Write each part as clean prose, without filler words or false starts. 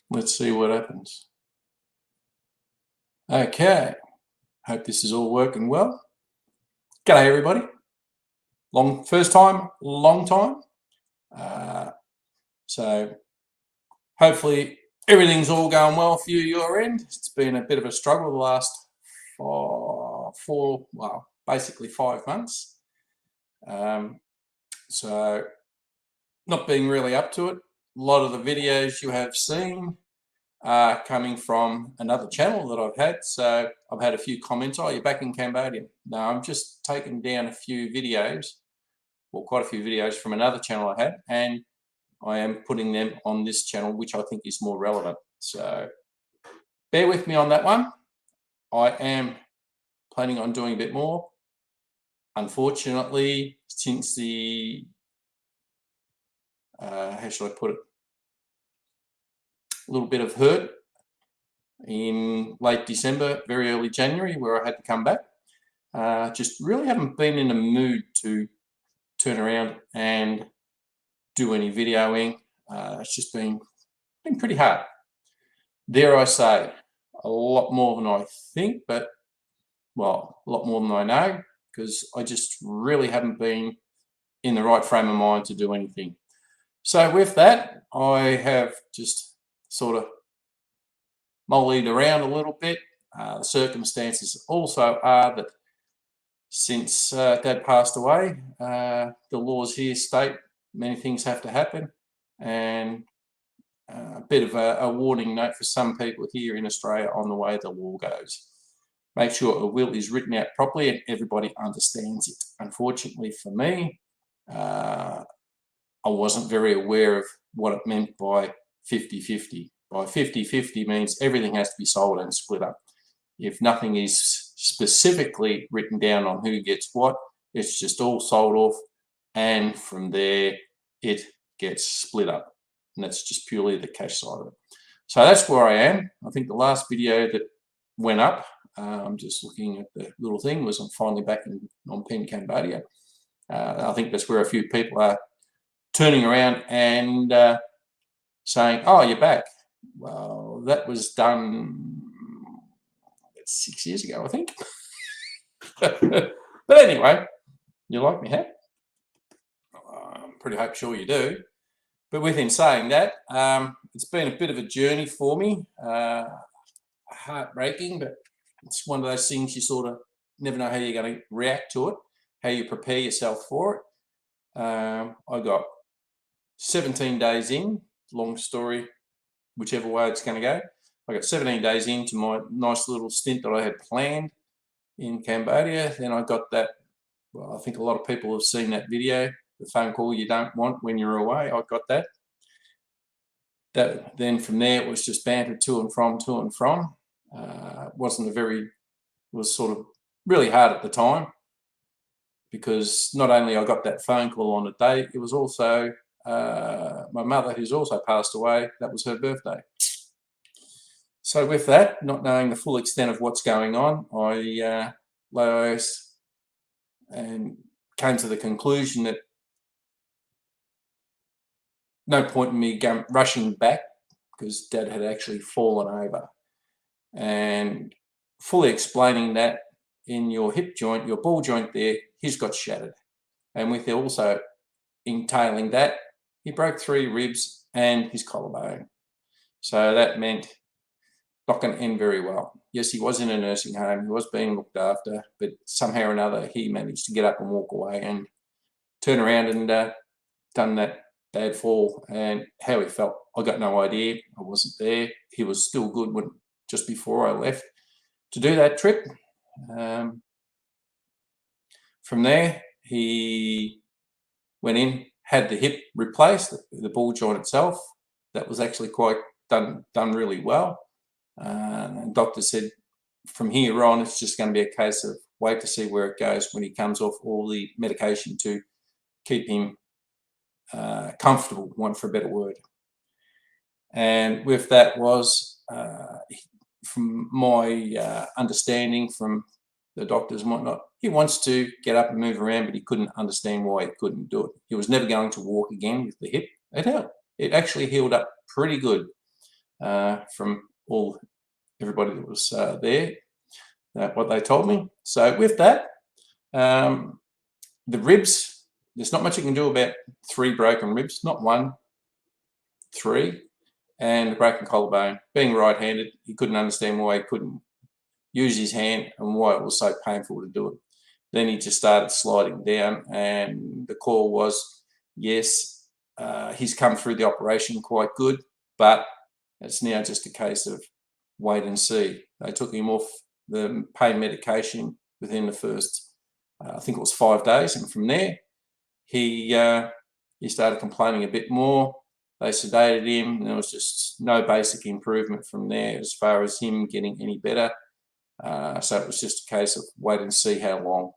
Let's see what happens. Okay, hope this is all working well. G'day everybody. First time, long time. So hopefully everything's all going well for you, your end. It's been a bit of a struggle the last basically 5 months. So not being really up to it. A lot of the videos you have seen are coming from another channel that I've had. So I've had a few comments, oh, you're back in Cambodia. No, I'm just taking down a few videos, well, quite a few videos from another channel I had, and I am putting them on this channel, which I think is more relevant. So bear with me on that one. I am planning on doing a bit more. Unfortunately, since the, how should I put it, a little bit of hurt in late December, very early January, where I had to come back. Just really haven't been in a mood to turn around and do any videoing. It's just been pretty hard. Dare I say, a lot more than I think, but, well, a lot more than I know, because I just really haven't been in the right frame of mind to do anything. So with that, I have just sort of mollied around a little bit. The circumstances also are that since Dad passed away, the laws here state many things have to happen, and a bit of a warning note for some people here in Australia on the way the law goes. Make sure a will is written out properly and everybody understands it. Unfortunately for me, I wasn't very aware of what it meant by 50-50. By 50-50 means everything has to be sold and split up. If nothing is specifically written down on who gets what, it's just all sold off, and from there it gets split up. And that's just purely the cash side of it. So that's where I am. I think the last video that went up, I'm just looking at the little thing, was I'm finally back in Phnom Penh, Cambodia. I think that's where a few people are turning around and saying, oh, you're back. Well, that was done 6 years ago, I think. But anyway, you like me hat? I'm pretty sure you do. But with him saying that, it's been a bit of a journey for me. Heartbreaking, but it's one of those things you sort of never know how you're going to react to it, how you prepare yourself for it. I got 17 days in, long story, whichever way it's going to go. I got 17 days into my nice little stint that I had planned in Cambodia. Then I got that, well, I think a lot of people have seen that video, the phone call you don't want when you're away. I got that. Then from there it was just banter to and from. It was sort of really hard at the time, because not only I got that phone call on a day, it was also my mother, who's also passed away, that was her birthday. So with that, not knowing the full extent of what's going on, I and came to the conclusion that no point in me rushing back, because Dad had actually fallen over, and fully explaining that in your hip joint, your ball joint there, he's got shattered, and with also entailing that, he broke 3 ribs and his collarbone. So that meant not going to end very well. Yes, he was in a nursing home, he was being looked after, but somehow or another he managed to get up and walk away and turn around and done that bad fall. And how he felt, I got no idea. I wasn't there. He was still good just before I left to do that trip. From there, he went in, had the hip replaced, the ball joint itself. That was actually quite done really well. And doctor said from here on, it's just going to be a case of wait to see where it goes when he comes off all the medication to keep him comfortable, one for a better word. And with that was, from my understanding from the doctors and whatnot, he wants to get up and move around, but he couldn't understand why he couldn't do it. He was never going to walk again with the hip. It actually healed up pretty good. from everybody that was there, what they told me. So with that, the ribs, there's not much you can do about 3 broken ribs, not 1, 3, and the broken collarbone. Being right-handed, he couldn't understand why he couldn't use his hand and why it was so painful to do it. Then he just started sliding down, and the call was, yes, he's come through the operation quite good, but it's now just a case of wait and see. They took him off the pain medication within the first, I think it was 5 days, and from there he started complaining a bit more. They sedated him, and there was just no basic improvement from there as far as him getting any better. So it was just a case of wait and see how long.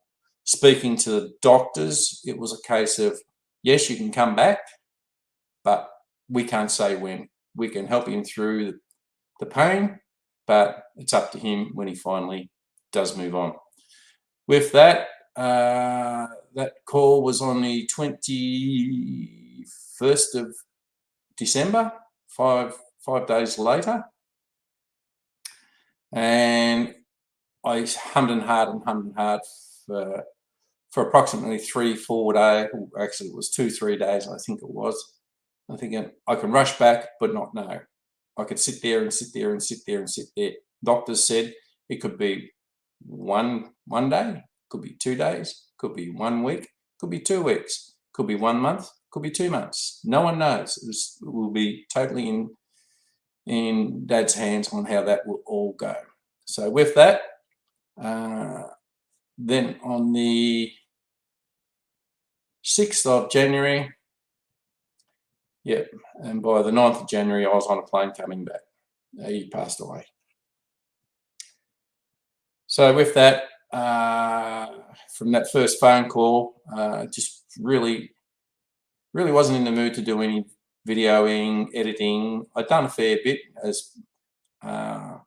Speaking to the doctors, it was a case of, yes, you can come back, but we can't say when. We can help him through the pain, but it's up to him when he finally does move on. With that, that call was on the 21st of December, five days later, and I hummed and hard for approximately 3-4 days. Actually, it was 2-3 days, I think it was. I'm thinking I can rush back, but not now. I could sit there and sit there and sit there and sit there. Doctors said it could be one day, could be 2 days, could be 1 week, could be 2 weeks, could be 1 month, could be 2 months. No one knows. It will be totally in Dad's hands on how that will all go. So with that, then on the 6th of January, and by the 9th of January, I was on a plane coming back. He passed away. So with that, from that first phone call, just really wasn't in the mood to do any videoing, editing. I'd done a fair bit, as the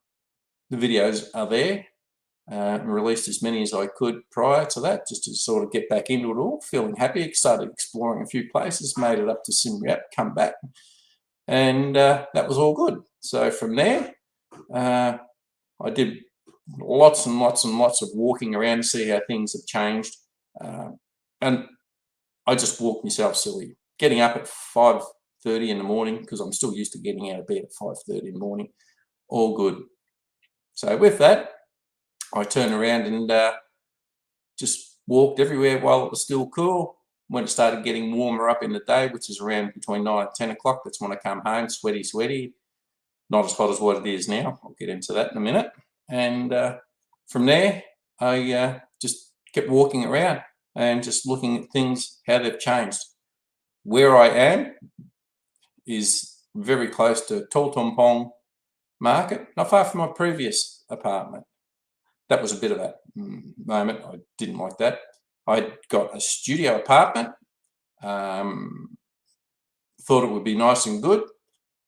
videos are there, and released as many as I could prior to that, just to sort of get back into it all, feeling happy. Started exploring a few places, made it up to Siem Reap, come back, and that was all good. So from there, I did lots and lots and lots of walking around to see how things have changed, and I just walked myself silly, getting up at 5:30 in the morning, because I'm still used to getting out of bed at 5:30 in the morning. All good. So with that, I turned around and just walked everywhere while it was still cool. When it started getting warmer up in the day, which is around between 9 and 10 o'clock, that's when I come home, sweaty. Not as hot as what it is now. I'll get into that in a minute. And from there, I just kept walking around and just looking at things, how they've changed. Where I am is very close to Tall Tompong Market, not far from my previous apartment. That was a bit of a moment. I didn't like that. I got a studio apartment. Thought it would be nice and good.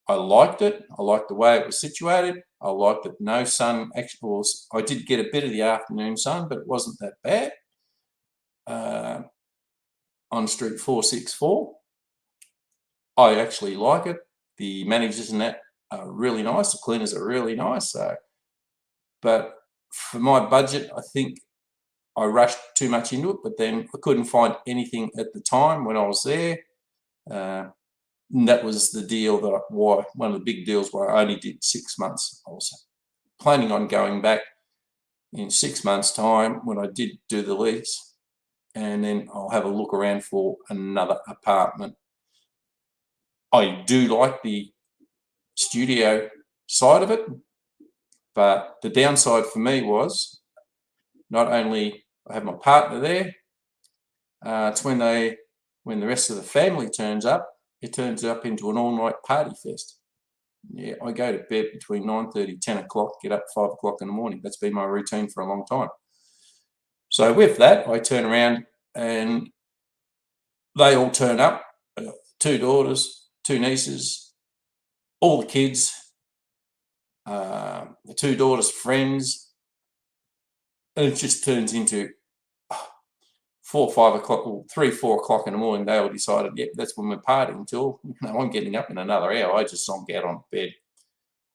I liked it. I liked the way it was situated. I liked that no sun. Actually, I did get a bit of the afternoon sun, but it wasn't that bad. On Street 464. I actually like it. The managers and that are really nice. The cleaners are really nice. But for my budget, I think I rushed too much into it, but then I couldn't find anything at the time when I was there. And that was the deal one of the big deals where I only did 6 months. I was planning on going back in 6 months' time when I did do the lease, and then I'll have a look around for another apartment. I do like the studio side of it, but the downside for me was not only I have my partner there, it's when the rest of the family turns up, it turns up into an all-night party fest. Yeah, I go to bed between 9:30, 10 o'clock, get up 5 o'clock in the morning. That's been my routine for a long time. So with that, I turn around and they all turn up, 2 daughters, 2 nieces, all the kids, the 2 daughters' friends, and it just turns into 4 or 5 o'clock, or 3, 4 o'clock in the morning. They all decided, yep, that's when we're partying until I'm getting up in another hour. I just zonk out on bed.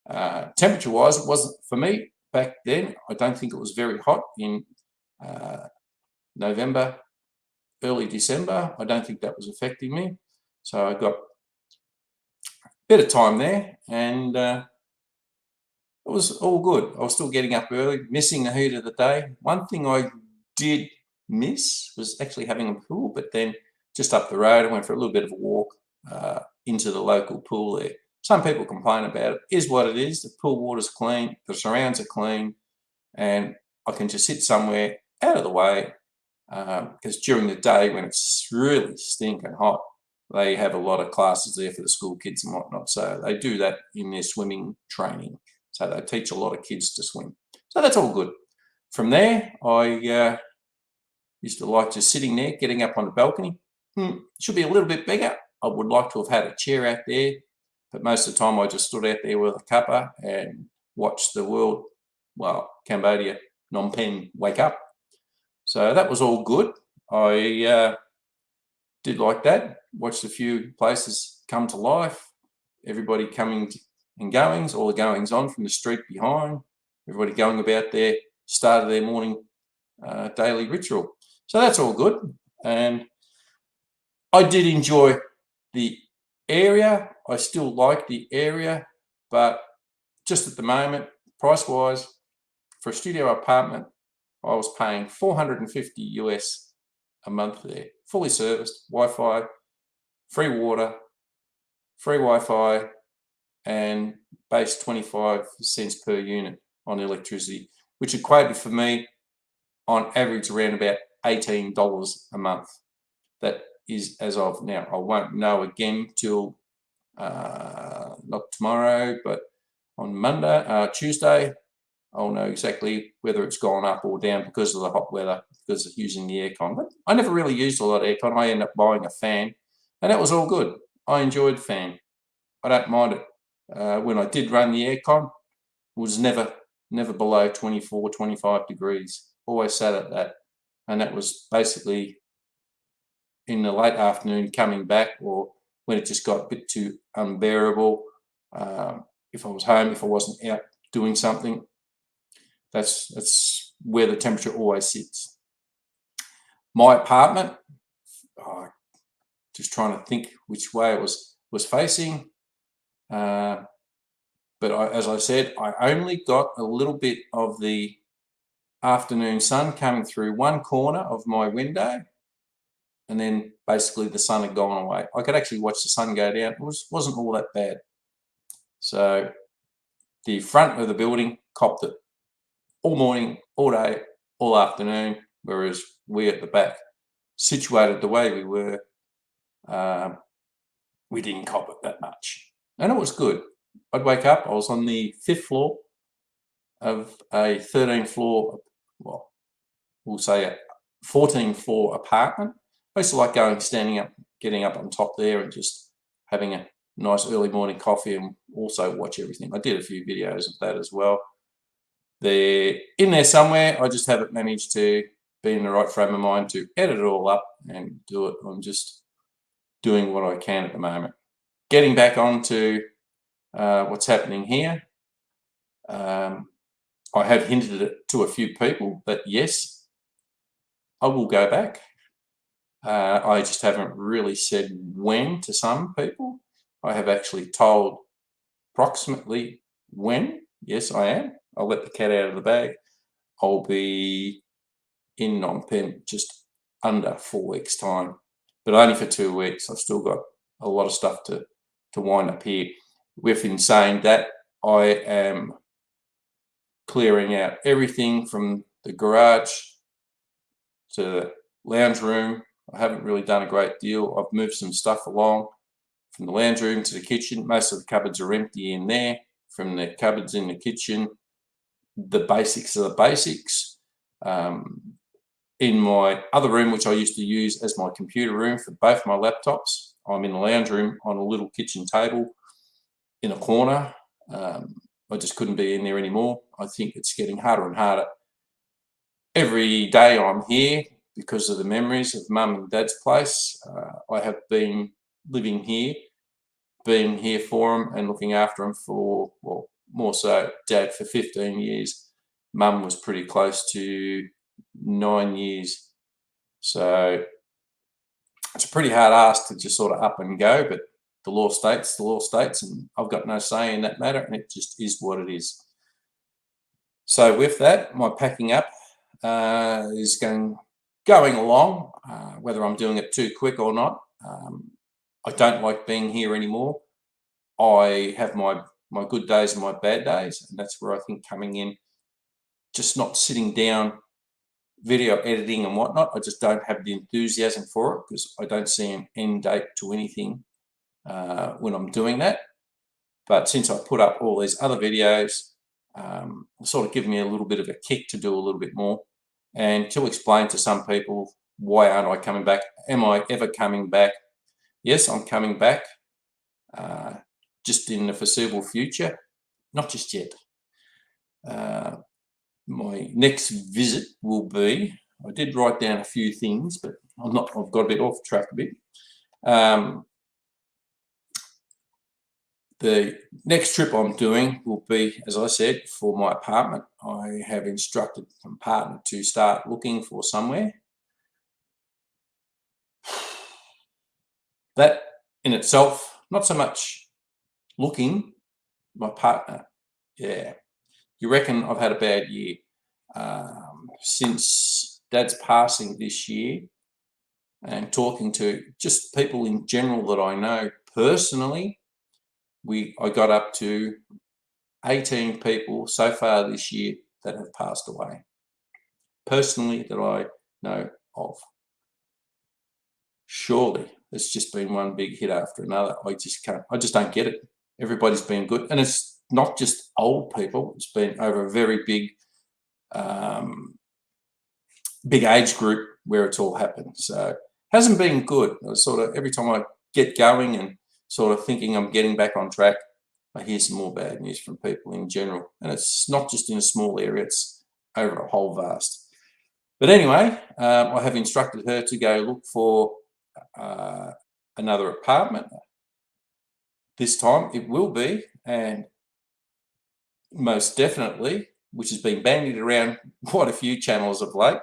Temperature-wise, it wasn't for me back then. I don't think it was very hot in November, early December. I don't think that was affecting me. So I got a bit of time there, and it was all good. I was still getting up early, missing the heat of the day. One thing I did miss was actually having a pool, but then just up the road, I went for a little bit of a walk into the local pool there. Some people complain about it. It is what it is. The pool water's clean, the surrounds are clean, and I can just sit somewhere out of the way, because during the day when it's really stinking hot, they have a lot of classes there for the school kids and whatnot. So they do that in their swimming training. So they teach a lot of kids to swim. So that's all good. From there, I used to like just sitting there, getting up on the balcony. Should be a little bit bigger. I would like to have had a chair out there, but most of the time I just stood out there with a cuppa and watched the world, well, Cambodia, Phnom Penh, wake up. So that was all good. I did like that. Watched a few places come to life. Everybody coming and goings, all the goings on from the street behind. Everybody going about their start of their morning daily ritual. So that's all good. And I did enjoy the area. I still like the area, but just at the moment, price-wise, for a studio apartment, I was paying $450 US a month there. Fully serviced, Wi-Fi, free water, free Wi-Fi, and base 25 cents per unit on electricity, which equated for me on average around about $18 a month. That is as of now. I won't know again till not tomorrow, but on Tuesday, I'll know exactly whether it's gone up or down because of the hot weather, because of using the aircon. But I never really used a lot of aircon. I ended up buying a fan, and that was all good. I enjoyed fan. I don't mind it. When I did run the aircon, it was never below 24, 25 degrees. Always sat at that. And that was basically in the late afternoon coming back, or when it just got a bit too unbearable. If I was home, if I wasn't out doing something, that's where the temperature always sits. My apartment, just trying to think which way it was facing. But as I said, I only got a little bit of the afternoon sun coming through one corner of my window, and then basically the sun had gone away. I could actually watch the sun go down. It wasn't all that bad. So the front of the building copped it all morning, all day, all afternoon, whereas we at the back, situated the way we were, we didn't cop it that much. And it was good. I'd wake up, I was on the 5th floor of a 13-floor, well, we'll say a 14-floor apartment. I used to like standing up, getting up on top there and just having a nice early morning coffee and also watch everything. I did a few videos of that as well. They're in there somewhere. I just haven't managed to be in the right frame of mind to edit it all up and do it. I'm just doing what I can at the moment. Getting back on to what's happening here. I have hinted it to a few people that yes, I will go back. I just haven't really said when to some people. I have actually told approximately when. Yes, I am. I'll let the cat out of the bag. I'll be in Phnom Penh just under 4 weeks' time, but only for 2 weeks. I've still got a lot of stuff to wind up here. Within saying that, I am clearing out everything from the garage to the lounge room. I haven't really done a great deal. I've moved some stuff along from the lounge room to the kitchen. Most of the cupboards are empty in there. From the cupboards in the kitchen, the basics are the basics. In my other room, which I used to use as my computer room for both my laptops, I'm in the lounge room on a little kitchen table in a corner. I just couldn't be in there anymore. I think it's getting harder and harder. Every day I'm here because of the memories of Mum and Dad's place. I have been living here, being here for them and looking after them for, well, more so dad for 15 years. Mum was pretty close to 9 years. So it's a pretty hard ask to just sort of up and go, but the law states, and I've got no say in that matter, and it just is what it is. So with that, my packing up is going along, whether I'm doing it too quick or not. I don't like being here anymore. I have my good days and my bad days, and that's where I think coming in, just not sitting down, video editing and whatnot, I just don't have the enthusiasm for it, because I don't see an end date to anything when I'm doing that. But since I put up all these other videos, sort of given me a little bit of a kick to do a little bit more, and to explain to some people, why aren't I coming back? Am I ever coming back? Yes, I'm coming back, just in the foreseeable future, not just yet. My next visit will be, I did write down a few things, but I've got a bit off track a bit. The next trip I'm doing will be, as I said, for my apartment. I have instructed my partner to start looking for somewhere. That in itself, not so much looking, my partner, yeah. You reckon I've had a bad year? Since Dad's passing this year, and talking to just people in general that I know personally, I got up to 18 people so far this year that have passed away, personally, that I know of. Surely it's just been one big hit after another. I just don't get it. Everybody's been good, and it's not just old people. It's been over a very big age group where it's all happened. So it hasn't been good. Sort of every time I get going and sort of thinking I'm getting back on track, I hear some more bad news from people in general. And it's not just in a small area, it's over a whole vast. But anyway, I have instructed her to go look for another apartment. This time it will be, and most definitely, which has been bandied around quite a few channels of late,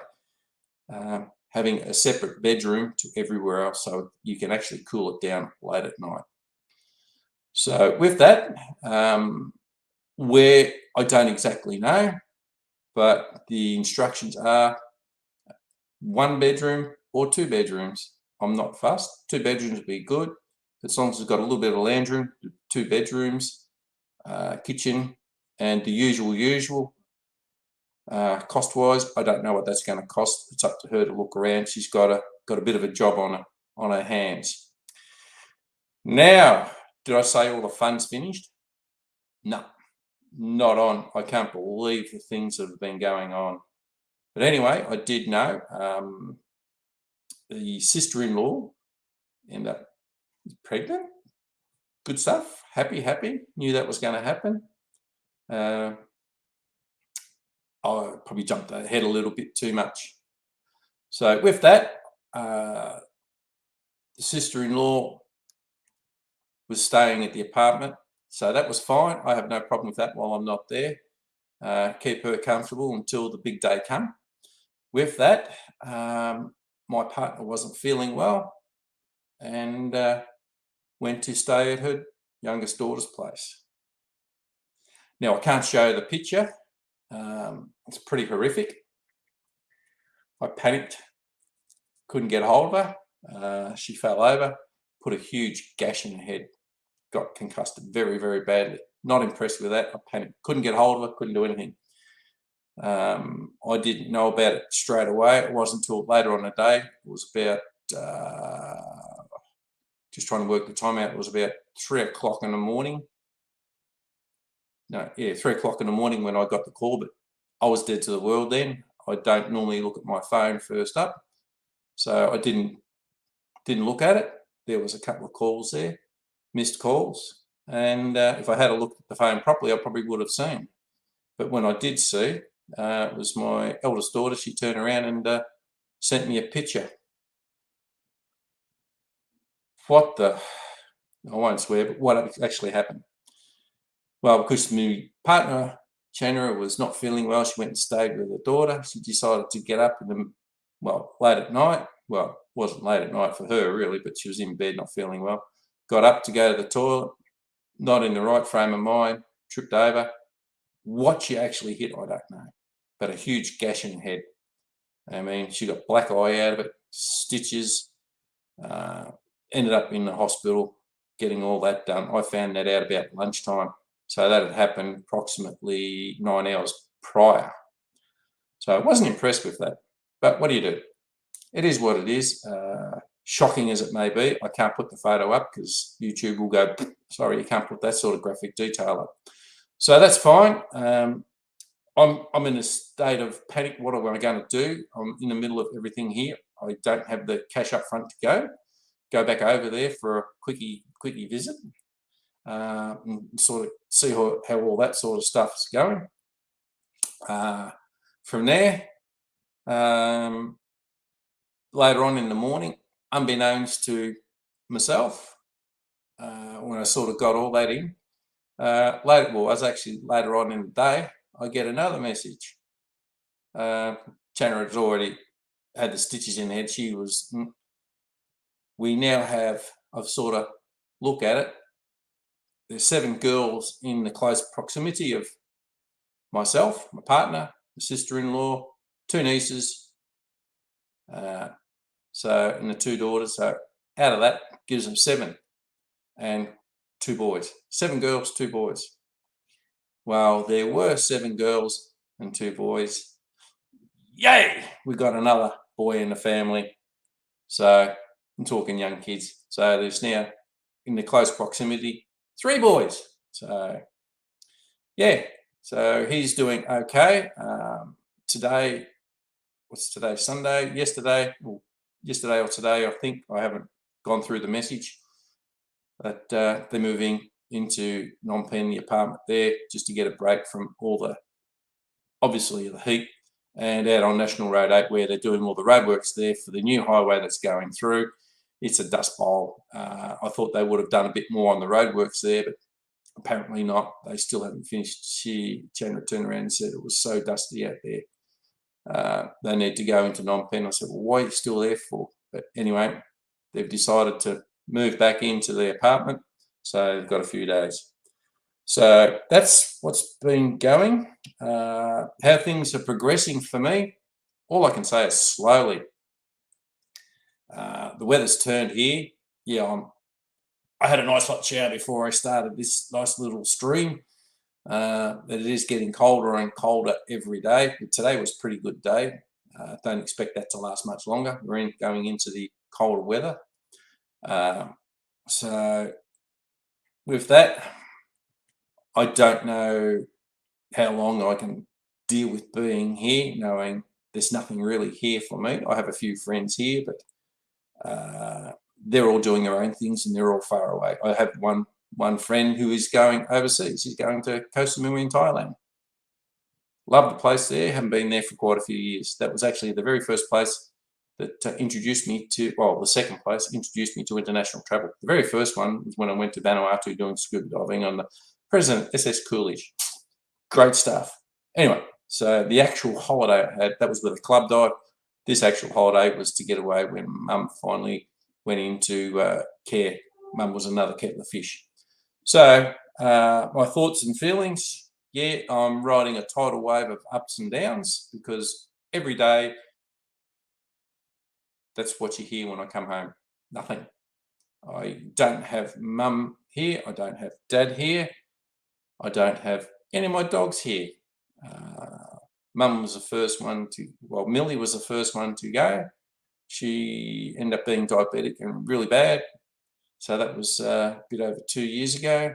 having a separate bedroom to everywhere else, so you can actually cool it down late at night. So with that, where, I don't exactly know, but the instructions are 1 bedroom or 2 bedrooms. I'm not fussed. 2 bedrooms would be good, as long as it's got a little bit of a lounge room. 2 bedrooms, kitchen, and the usual. Cost-wise, I don't know what that's going to cost. It's up to her to look around. She's got a bit of a job on her hands. Now, did I say all the fun's finished? No, not on. I can't believe the things that have been going on. But anyway, I did know the sister-in-law ended up pregnant. Good stuff. Happy. Knew that was going to happen. I probably jumped ahead a little bit too much. So with that, the sister-in-law was staying at the apartment, so that was fine. I have no problem with that while I'm not there. Keep her comfortable until the big day come. With that, my partner wasn't feeling well, and went to stay at her youngest daughter's place. Now, I can't show the picture. It's pretty horrific. I panicked, couldn't get hold of her. She fell over, put a huge gash in her head, got concussed very, very badly. Not impressed with that. I panicked, couldn't get hold of her, couldn't do anything. I didn't know about it straight away. It wasn't until later on the day. It was about, just trying to work the time out, it was about 3 o'clock in the morning. No, yeah, 3 o'clock in the morning when I got the call, but I was dead to the world then. I don't normally look at my phone first up, so I didn't look at it. There was a couple of calls there, missed calls, and if I had looked at the phone properly, I probably would have seen. But when I did see, it was my eldest daughter. She turned around and sent me a picture. I won't swear, but what actually happened? well, because my partner, Chandra, was not feeling well, she went and stayed with her daughter. She decided to get up late at night. Well, it wasn't late at night for her really, but she was in bed not feeling well. Got up to go to the toilet, not in the right frame of mind, tripped over. What she actually hit, I don't know, but a huge gash in the head. I mean, she got black eye out of it, stitches, ended up in the hospital getting all that done. I found that out about lunchtime. So that had happened approximately 9 hours prior. So I wasn't impressed with that. But what do you do? It is what it is. Shocking as it may be, I can't put the photo up because YouTube will go, sorry, you can't put that sort of graphic detail up. So that's fine. I'm in a state of panic. What am I going to do? I'm in the middle of everything here. I don't have the cash up front to go back over there for a quickie visit. And sort of see how all that sort of stuff is going. From there, later on in the morning, unbeknownst to myself, when I sort of got all that in, later on in the day, I get another message. Chandra has already had the stitches in the head. We now have, I've sort of looked at it, there's 7 girls in the close proximity of myself, my partner, my sister-in-law, 2 nieces, and the 2 daughters. So out of that gives them 7 and 2 boys. 7 girls, 2 boys. Well, there were 7 girls and 2 boys. Yay! We got another boy in the family. So I'm talking young kids. So there's now in the close proximity 3 boys. So yeah, so he's doing okay. Today, what's today? Sunday. Yesterday or today, I think, I haven't gone through the message, but they're moving into Phnom Penh, the apartment there, just to get a break from obviously the heat, and out on National Road 8 where they're doing all the roadworks there for the new highway that's going through. It's a dust bowl. I thought they would have done a bit more on the roadworks there, but apparently not. They still haven't finished. Chandra turned around and said it was so dusty out there. They need to go into Phnom Penh. I said, well, why are you still there for? But anyway, they've decided to move back into the apartment, so they've got a few days. So that's what's been going. How things are progressing for me, all I can say is slowly. The weather's turned here. Yeah, I had a nice hot shower before I started this nice little stream. But it is getting colder and colder every day. But today was a pretty good day. Don't expect that to last much longer. We're going into the colder weather. So with that, I don't know how long I can deal with being here, knowing there's nothing really here for me. I have a few friends here, but they're all doing their own things and they're all far away. I have one friend who is going overseas. He's going to Koh Samui in Thailand. Love the place there. Haven't been there for quite a few years. That was actually the very first place that introduced me to, well, the second place introduced me to international travel. The very first one was when I went to Vanuatu doing scuba diving on the President SS Coolidge. Great stuff. Anyway, so the actual holiday I had, that was with a club dive. This actual holiday was to get away when Mum finally went into care. Mum was another kettle of fish. So my thoughts and feelings, yeah, I'm riding a tidal wave of ups and downs because every day that's what you hear when I come home. Nothing. I don't have Mum here. I don't have Dad here. I don't have any of my dogs here. Mum was the first one to, well, Millie was the first one to go. She ended up being diabetic and really bad. So that was a bit over 2 years ago.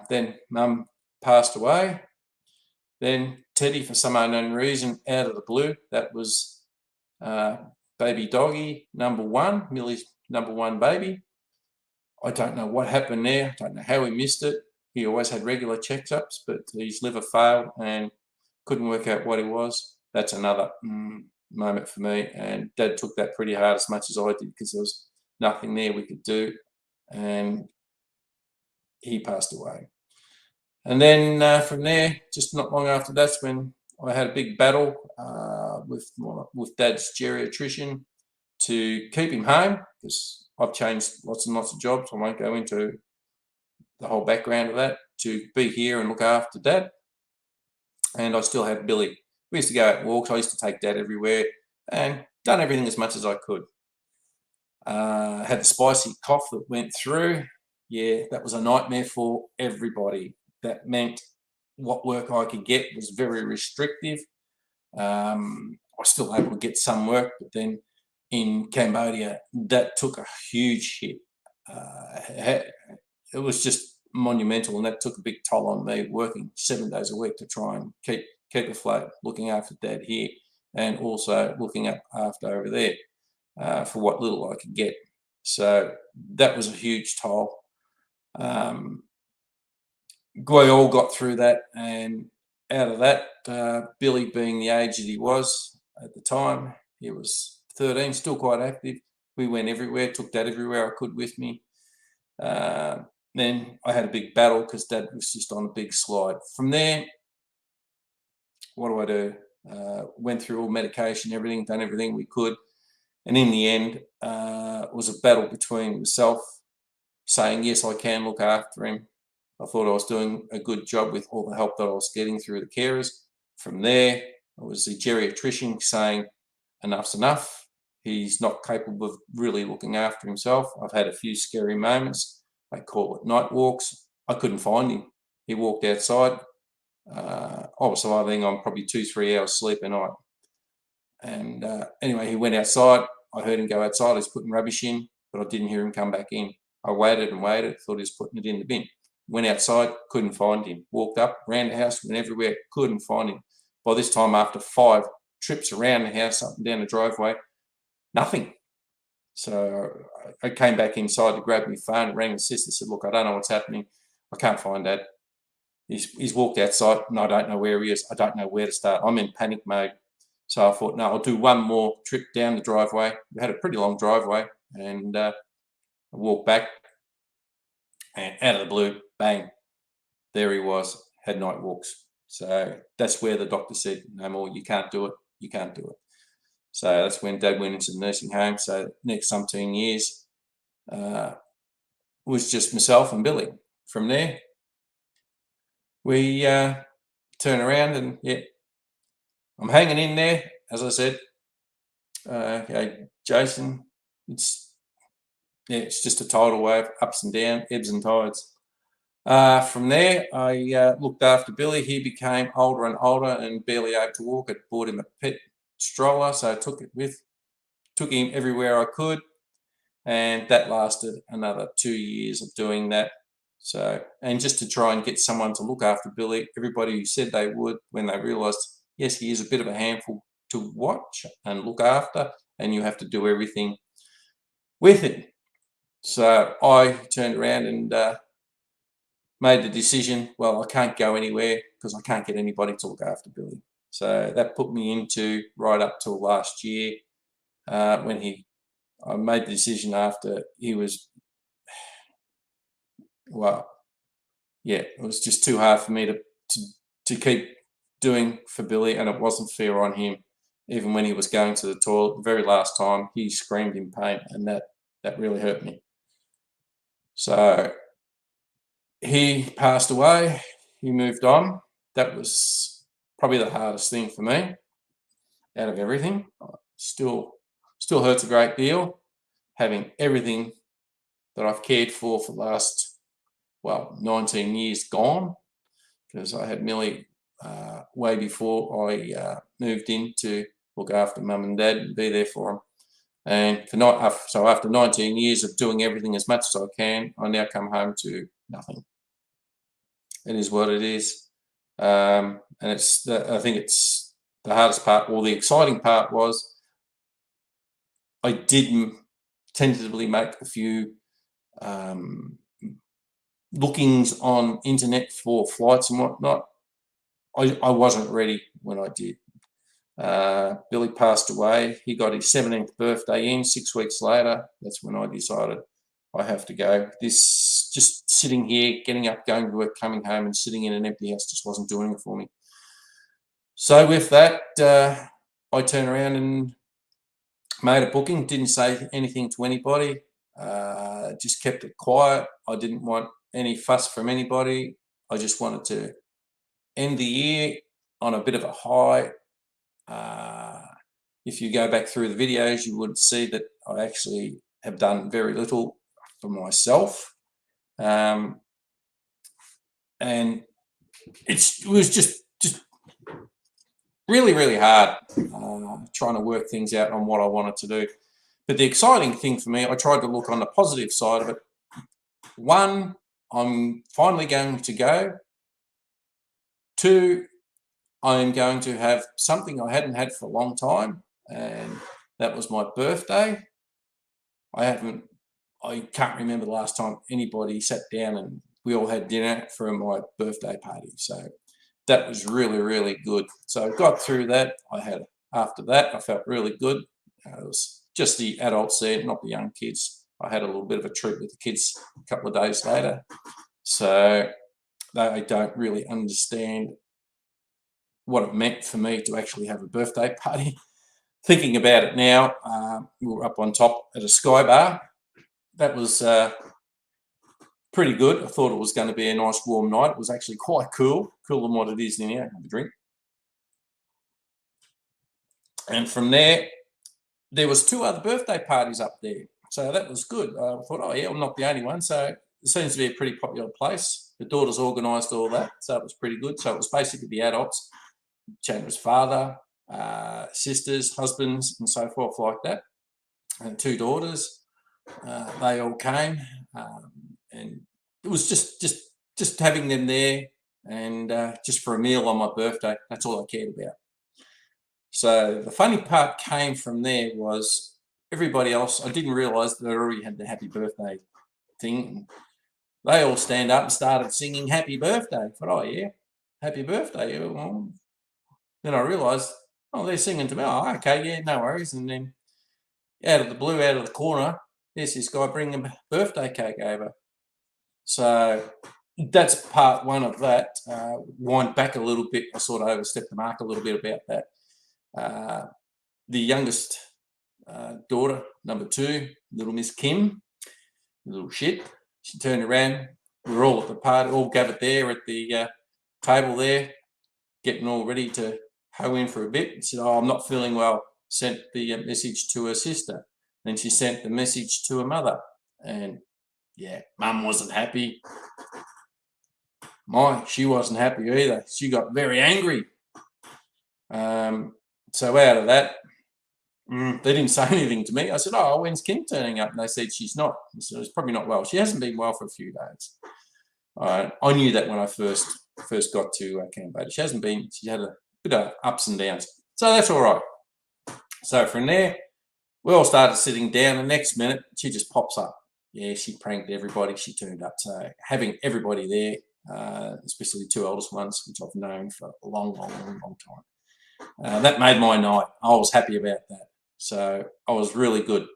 Then Mum passed away. Then Teddy, for some unknown reason, out of the blue, that was baby doggy number 1, Millie's number 1 baby. I don't know what happened there. I don't know how he missed it. He always had regular checkups, but his liver failed and couldn't work out what it was. That's another moment for me. And Dad took that pretty hard, as much as I did, because there was nothing there we could do. And he passed away. And then from there, just not long after that's when I had a big battle with Dad's geriatrician to keep him home, because I've changed lots and lots of jobs. I won't go into the whole background of that, to be here and look after Dad. And I still had Billy. We used to go out walks. I used to take Dad everywhere and done everything as much as I could. Had the spicy cough that went through. Yeah, that was a nightmare for everybody. That meant what work I could get was very restrictive. I was still able to get some work, but then in Cambodia, that took a huge hit. It was just monumental, and that took a big toll on me, working 7 days a week to try and keep afloat, looking after Dad here and also looking after over there for what little I could get. So that was a huge toll. We all got through that, and out of that, Billy, being the age that he was at the time, he was 13, still quite active. We went everywhere, took Dad everywhere I could with me. Then I had a big battle because Dad was just on a big slide. From there, what do? Went through all medication, everything, done everything we could. And in the end, it was a battle between myself saying, yes, I can look after him. I thought I was doing a good job with all the help that I was getting through the carers. From there, it was the geriatrician saying, enough's enough. He's not capable of really looking after himself. I've had a few scary moments. I call it night walks. I couldn't find him. He walked outside. I was surviving on probably 2-3 hours sleep a night. And anyway, he went outside. I heard him go outside. He was putting rubbish in, but I didn't hear him come back in. I waited and waited, thought he was putting it in the bin. Went outside, couldn't find him. Walked up, ran the house, went everywhere, couldn't find him. By this time, after 5 trips around the house, up and down the driveway, nothing. So I came back inside to grab my phone, rang my sister, said, look, I don't know what's happening. I can't find Dad. He's walked outside and I don't know where he is. I don't know where to start. I'm in panic mode. So I thought, no, I'll do one more trip down the driveway. We had a pretty long driveway, and I walked back, and out of the blue, bang, there he was, had night walks. So that's where the doctor said, no more, you can't do it, you can't do it. So that's when Dad went into the nursing home. So next 17 years was just myself and Billy. From there, we turn around and, yeah, I'm hanging in there, as I said. Okay, Jason, it's just a tidal wave, ups and downs, ebbs and tides. From there, I looked after Billy. He became older and older and barely able to walk. I bought him a pet stroller, so I took him everywhere I could, and that lasted another 2 years of doing that. So, and just to try and get someone to look after Billy, everybody who said they would, when they realised, yes, he is a bit of a handful to watch and look after, and you have to do everything with it. So I turned around and made the decision, well, I can't go anywhere because I can't get anybody to look after Billy. So that put me into right up till last year when I made the decision after he was, well, yeah, it was just too hard for me to keep doing for Billy, and it wasn't fair on him. Even when he was going to the toilet, the very last time, he screamed in pain, and that really hurt me. So he passed away. He moved on. That was probably the hardest thing for me out of everything. Still hurts a great deal, having everything that I've cared for the last, 19 years gone, because I had Millie way before I moved in to look after Mum and Dad and be there for them. And so after 19 years of doing everything as much as I can, I now come home to nothing. It is what it is. And I think it's the hardest part, or the exciting part was I did tentatively make a few lookings on internet for flights and whatnot. I wasn't ready when I did. Billy passed away. He got his 17th birthday in. 6 weeks later, that's when I decided I have to go. This just sitting here, getting up, going to work, coming home, and sitting in an empty house just wasn't doing it for me. So with that, I turned around and made a booking. Didn't say anything to anybody. Just kept it quiet. I didn't want any fuss from anybody. I just wanted to end the year on a bit of a high. If you go back through the videos, you would see that I actually have done very little for myself. And it was just really, really hard trying to work things out on what I wanted to do. But the exciting thing for me, I tried to look on the positive side of it. One, I'm finally going to go. Two, I'm going to have something I hadn't had for a long time, and that was my birthday. I can't remember the last time anybody sat down and we all had dinner for my birthday party. So that was really, really good. So I got through that. After that, I felt really good. It was just the adults there, not the young kids. I had a little bit of a treat with the kids a couple of days later. So they don't really understand what it meant for me to actually have a birthday party. Thinking about it now, we were up on top at a sky bar. That was pretty good. I thought it was going to be a nice warm night. It was actually quite cool, cooler than what it is in here. Have a drink. And from there was 2 other birthday parties up there. So that was good. I thought, oh yeah, I'm not the only one. So it seems to be a pretty popular place. The daughters organised all that. So it was pretty good. So it was basically the adults, Chandra's father, sisters, husbands, and so forth like that. And 2 daughters. They all came. And it was just having them there and just for a meal on my birthday. That's all I cared about. So the funny part came from there was everybody else, I didn't realise that I already had the happy birthday thing. They all stand up and started singing happy birthday. I thought, oh yeah, happy birthday. Well, then I realised, oh, they're singing to me. Oh, okay, yeah, no worries. And then out of the blue, out of the corner, there's this guy bringing a birthday cake over. So that's part one of that. Wind back a little bit. I sort of overstepped the mark a little bit about that. The youngest daughter, number 2, little Miss Kim, little shit, she turned around. We were all at the party, all gathered there at the table there, getting all ready to hoe in for a bit. She said, oh, I'm not feeling well. Sent the message to her sister. Then she sent the message to her mother. And yeah, Mum wasn't happy. She wasn't happy either. She got very angry. So out of that, they didn't say anything to me. I said, oh, when's Kim turning up? And they said she's not. So it's probably not well. She hasn't been well for a few days. I knew that when I first got to Cambodia. She hasn't been. She had a bit of ups and downs. So that's all right. So from there, we all started sitting down. The next minute, she just pops up. Yeah, she pranked everybody. She turned up. So having everybody there, especially the 2 oldest ones, which I've known for a long time, that made my night. I was happy about that. So I was really good.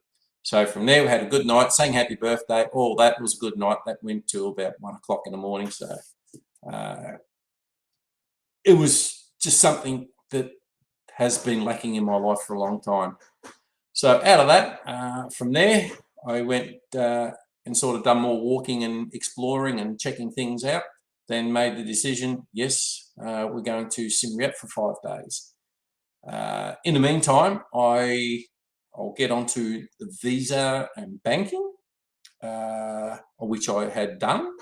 So from there, we had a good night, sang happy birthday. All that was a good night. That went till about 1 o'clock in the morning. So it was just something that has been lacking in my life for a long time. So out of that, from there, I went and sort of done more walking and exploring and checking things out. Then made the decision, yes, we're going to Siem Reap for 5 days. In the meantime, I'll get onto the visa and banking, which I had done.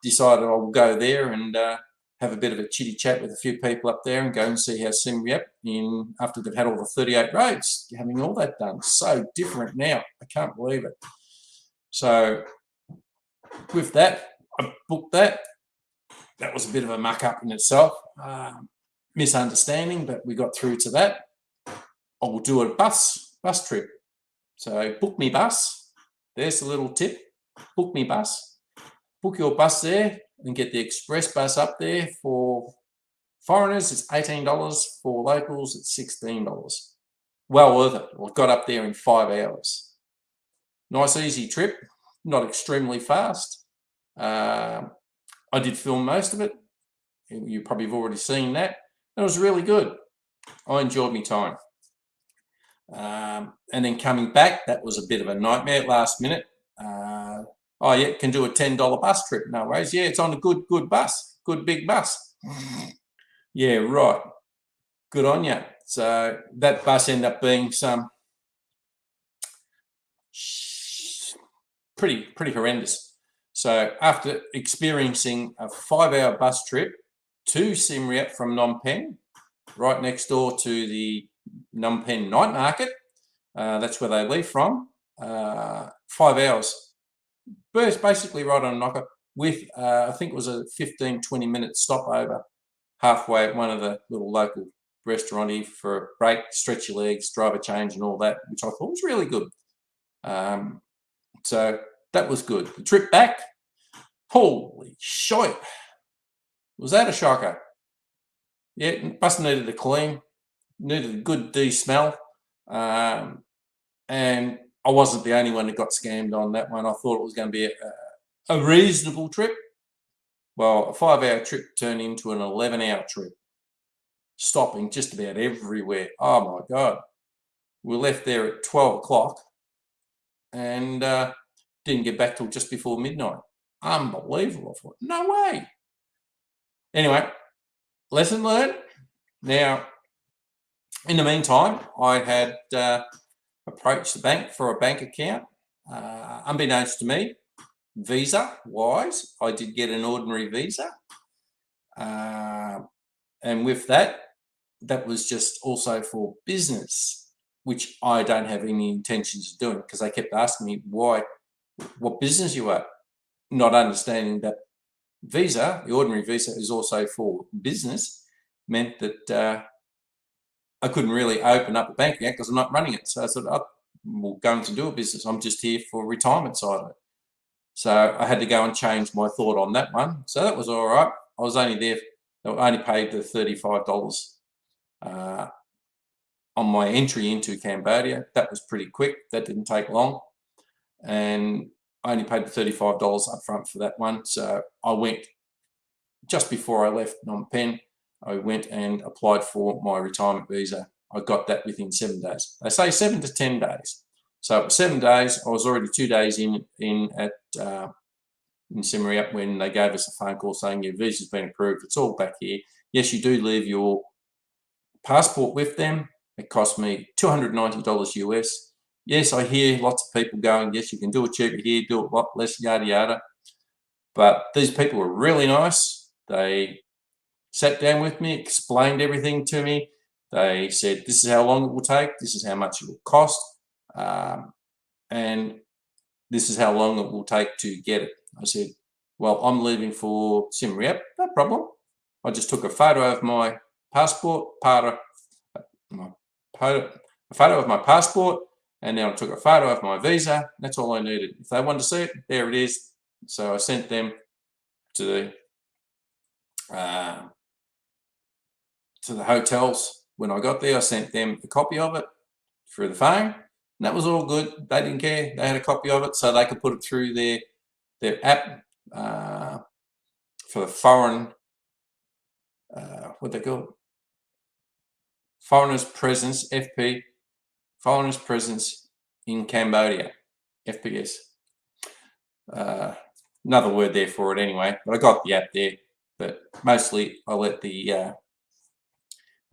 Decided I will go there and have a bit of a chitty chat with a few people up there and go and see how Siem Reap, after they've had all the 38 roads, having all that done. So different now. I can't believe it. So with that, I booked that. That was a bit of a muck up in itself. Misunderstanding, but we got through to that. I will do a bus trip. So book me bus. There's a little tip. Book me bus. Book your bus there and get the express bus up there. For foreigners, it's $18. For locals, it's $16. Well worth it. I got up there in 5 hours. Nice, easy trip. Not extremely fast. I did film most of it. You probably have already seen that. It was really good. I enjoyed my time. And then coming back, that was a bit of a nightmare last minute. Oh yeah, can do a $10 bus trip. No worries. Yeah, it's on a good bus, good big bus. Yeah, right. Good on you. So that bus ended up being some pretty horrendous. So after experiencing a 5-hour bus trip to Siem Reap from Phnom Penh, right next door to the Phnom Penh night market, that's where they leave from, 5 hours. Basically right on a knocker with, I think it was a 15-20 minute stopover halfway at one of the little local restaurant for a break, stretch your legs, drive a change and all that, which I thought was really good. So that was good. The trip back, holy shite, was that a shocker? Yeah, bus needed a clean, needed a good de-smell, and I wasn't the only one that got scammed on that one. I thought it was going to be a reasonable trip. Well, a 5-hour trip turned into an 11-hour trip, stopping just about everywhere. Oh my God. We left there at 12 o'clock and didn't get back till just before midnight. Unbelievable. I thought, no way. Anyway, lesson learned. Now, in the meantime, I had approached the bank for a bank account. Unbeknownst to me, visa-wise, I did get an ordinary visa. And with that, that was just also for business, which I don't have any intentions of doing because they kept asking me what business you are, not understanding that visa, the ordinary visa, is also for business, meant that I couldn't really open up a bank account because I'm not running it. So I said, I'm going to do a business. I'm just here for retirement side of it. So I had to go and change my thought on that one. So that was all right. I was only there, I only paid the $35 on my entry into Cambodia. That was pretty quick. That didn't take long. And I only paid the $35 up front for that one. So I went, just before I left Phnom Penh, I went and applied for my retirement visa. I got that within 7 days. They say 7 to 10 days. So it was 7 days. I was already 2 days in Siem Reap when they gave us a phone call saying your visa's been approved. It's all back here. Yes, you do leave your passport with them. It cost me $290 US. Yes, I hear lots of people going, yes, you can do it cheaper here, do it a lot less, yada, yada. But these people were really nice. They sat down with me, explained everything to me. They said, this is how long it will take, this is how much it will cost, and this is how long it will take to get it. I said, well, I'm leaving for Siem Reap, no problem. I just took a photo of my passport, a photo of my passport, and then I took a photo of my visa. That's all I needed. If they wanted to see it, there it is. So I sent them to the hotels. When I got there, I sent them a copy of it through the phone. And that was all good. They didn't care. They had a copy of it, so they could put it through their app for the foreign, what they call it? Foreigners Presence, FP, Foreigners Presence in Cambodia, FPS. Another word there for it anyway, but I got the app there. But mostly I let the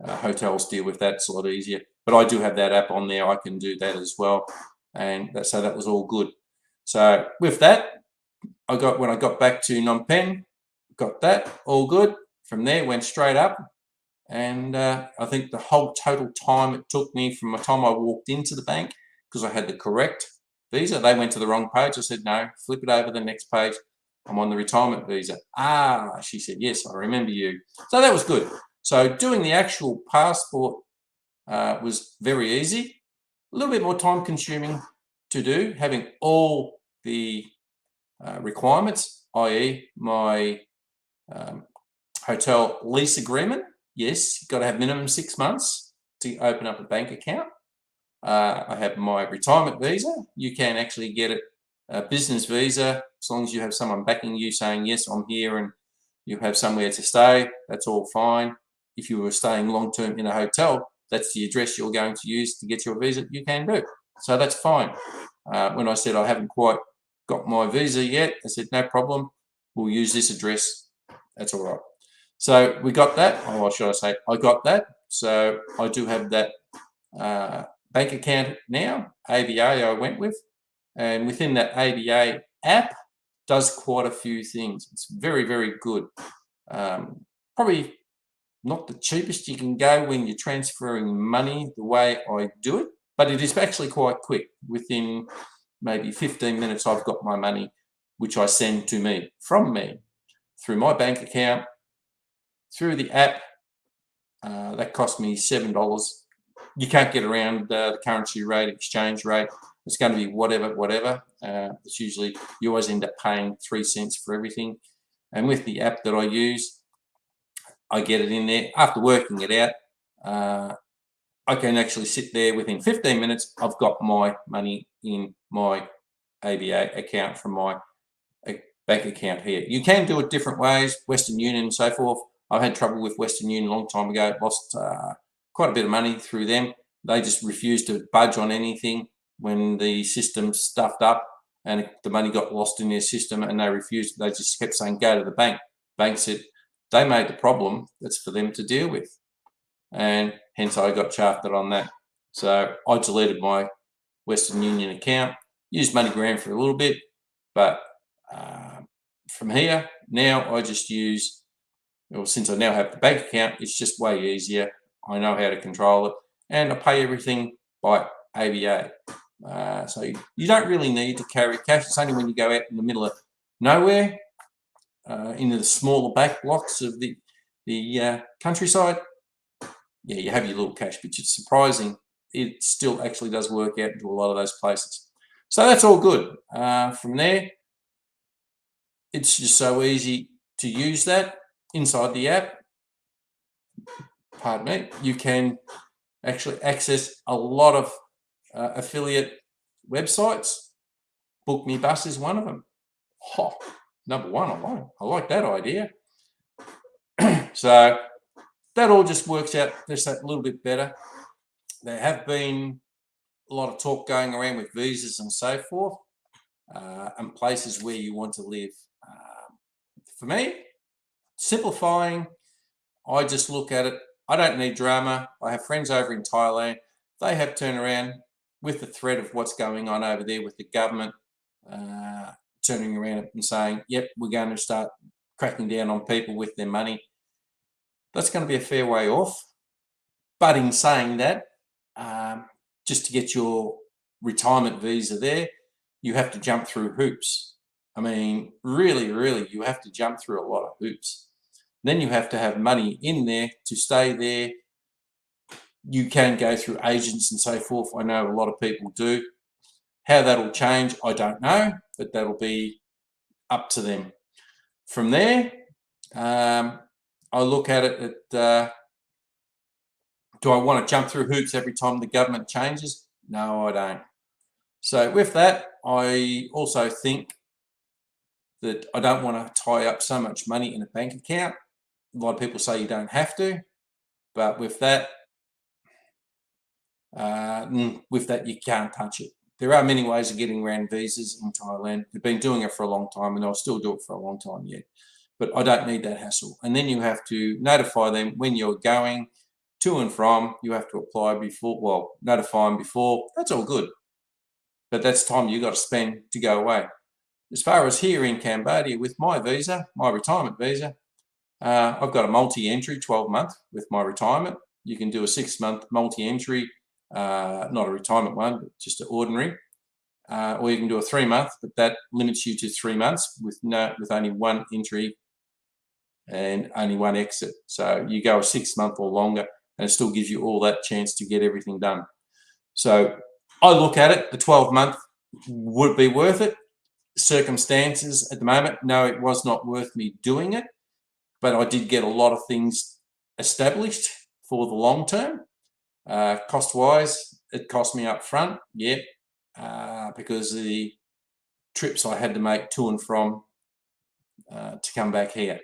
hotels deal with that. It's a lot easier. But I do have that app on there. I can do that as well. And so that was all good. So with that, when I got back to Phnom Penh, got that all good. From there, went straight up. And I think the whole total time it took me from the time I walked into the bank, because I had the correct visa, they went to the wrong page. I said, no, flip it over the next page. I'm on the retirement visa. Ah, she said, yes, I remember you. So that was good. So doing the actual passport was very easy. A little bit more time consuming to do, having all the requirements, i.e. my hotel lease agreement. Yes, you've got to have minimum 6 months to open up a bank account. I have my retirement visa. You can actually get it A business visa, as long as you have someone backing you saying, yes, I'm here, and you have somewhere to stay, that's all fine. If you were staying long-term in a hotel, that's the address you're going to use to get your visa, you can do. So that's fine. When I said I haven't quite got my visa yet, I said, no problem, we'll use this address. That's all right. So we got that, or should I say, I got that. So I do have that bank account now, ABA I went with. And within that ABA app, does quite a few things. It's very, very good. Probably not the cheapest you can go when you're transferring money the way I do it, but it is actually quite quick. Within maybe 15 minutes, I've got my money, which I send to me, from me, through my bank account, through the app. That cost me $7. You can't get around the currency rate, exchange rate. It's going to be whatever. It's usually, you always end up paying 3 cents for everything. And with the app that I use, I get it in there. After working it out, I can actually sit there within 15 minutes. I've got my money in my ABA account from my bank account here. You can do it different ways, Western Union and so forth. I've had trouble with Western Union a long time ago. Lost quite a bit of money through them. They just refused to budge on anything when the system stuffed up and the money got lost in their system, and they refused. They just kept saying, go to the bank. Bank said they made the problem. That's for them to deal with. And hence I got shafted on that. So I deleted my Western Union account, used MoneyGram for a little bit, but from here, now I just use, well, since I now have the bank account, it's just way easier. I know how to control it, and I pay everything by ABA. So you don't really need to carry cash. It's only when you go out in the middle of nowhere, into the smaller back blocks of the countryside, yeah, you have your little cash, but it's surprising. It still actually does work out into a lot of those places. So that's all good. From there, it's just so easy to use that inside the app. Pardon me. You can actually access a lot of affiliate websites. Book Me Bus is one of them. Oh, number one, I like that idea. So that all just works out just a little bit better. There have been a lot of talk going around with visas and so forth, and places where you want to live. For me, simplifying, I just look at it. I don't need drama. I have friends over in Thailand. They have turned around with the threat of what's going on over there with the government, turning around and saying, yep, we're going to start cracking down on people with their money. That's going to be a fair way off. But in saying that, just to get your retirement visa there, you have to jump through hoops. I mean, really, you have to jump through a lot of hoops. Then you have to have money in there to stay there. You can go through agents and so forth. I know a lot of people do. How that'll change, I don't know, but that'll be up to them. From there, I look at it at, do I want to jump through hoops every time the government changes? No, I don't. So with that, I also think that I don't want to tie up so much money in a bank account. A lot of people say you don't have to, but with that, you can't touch it. There are many ways of getting around visas in Thailand. They've been doing it for a long time, and they'll still do it for a long time yet. But I don't need that hassle. And then you have to notify them when you're going to and from. You have to apply before, well, notify them before. That's all good. But that's time you've got to spend to go away. As far as here in Cambodia with my visa, my retirement visa, I've got a multi-entry 12-month with my retirement. You can do a 6-month multi-entry, not a retirement one, but just an ordinary. Or you can do a 3-month, but that limits you to 3 months with only one entry and only one exit. So you go a 6-month or longer, and it still gives you all that chance to get everything done. So I look at it, the 12-month would be worth it. Circumstances at the moment, no, it was not worth me doing it, but I did get a lot of things established for the long term. Cost-wise, it cost me up front, yeah, because the trips I had to make to and from to come back here.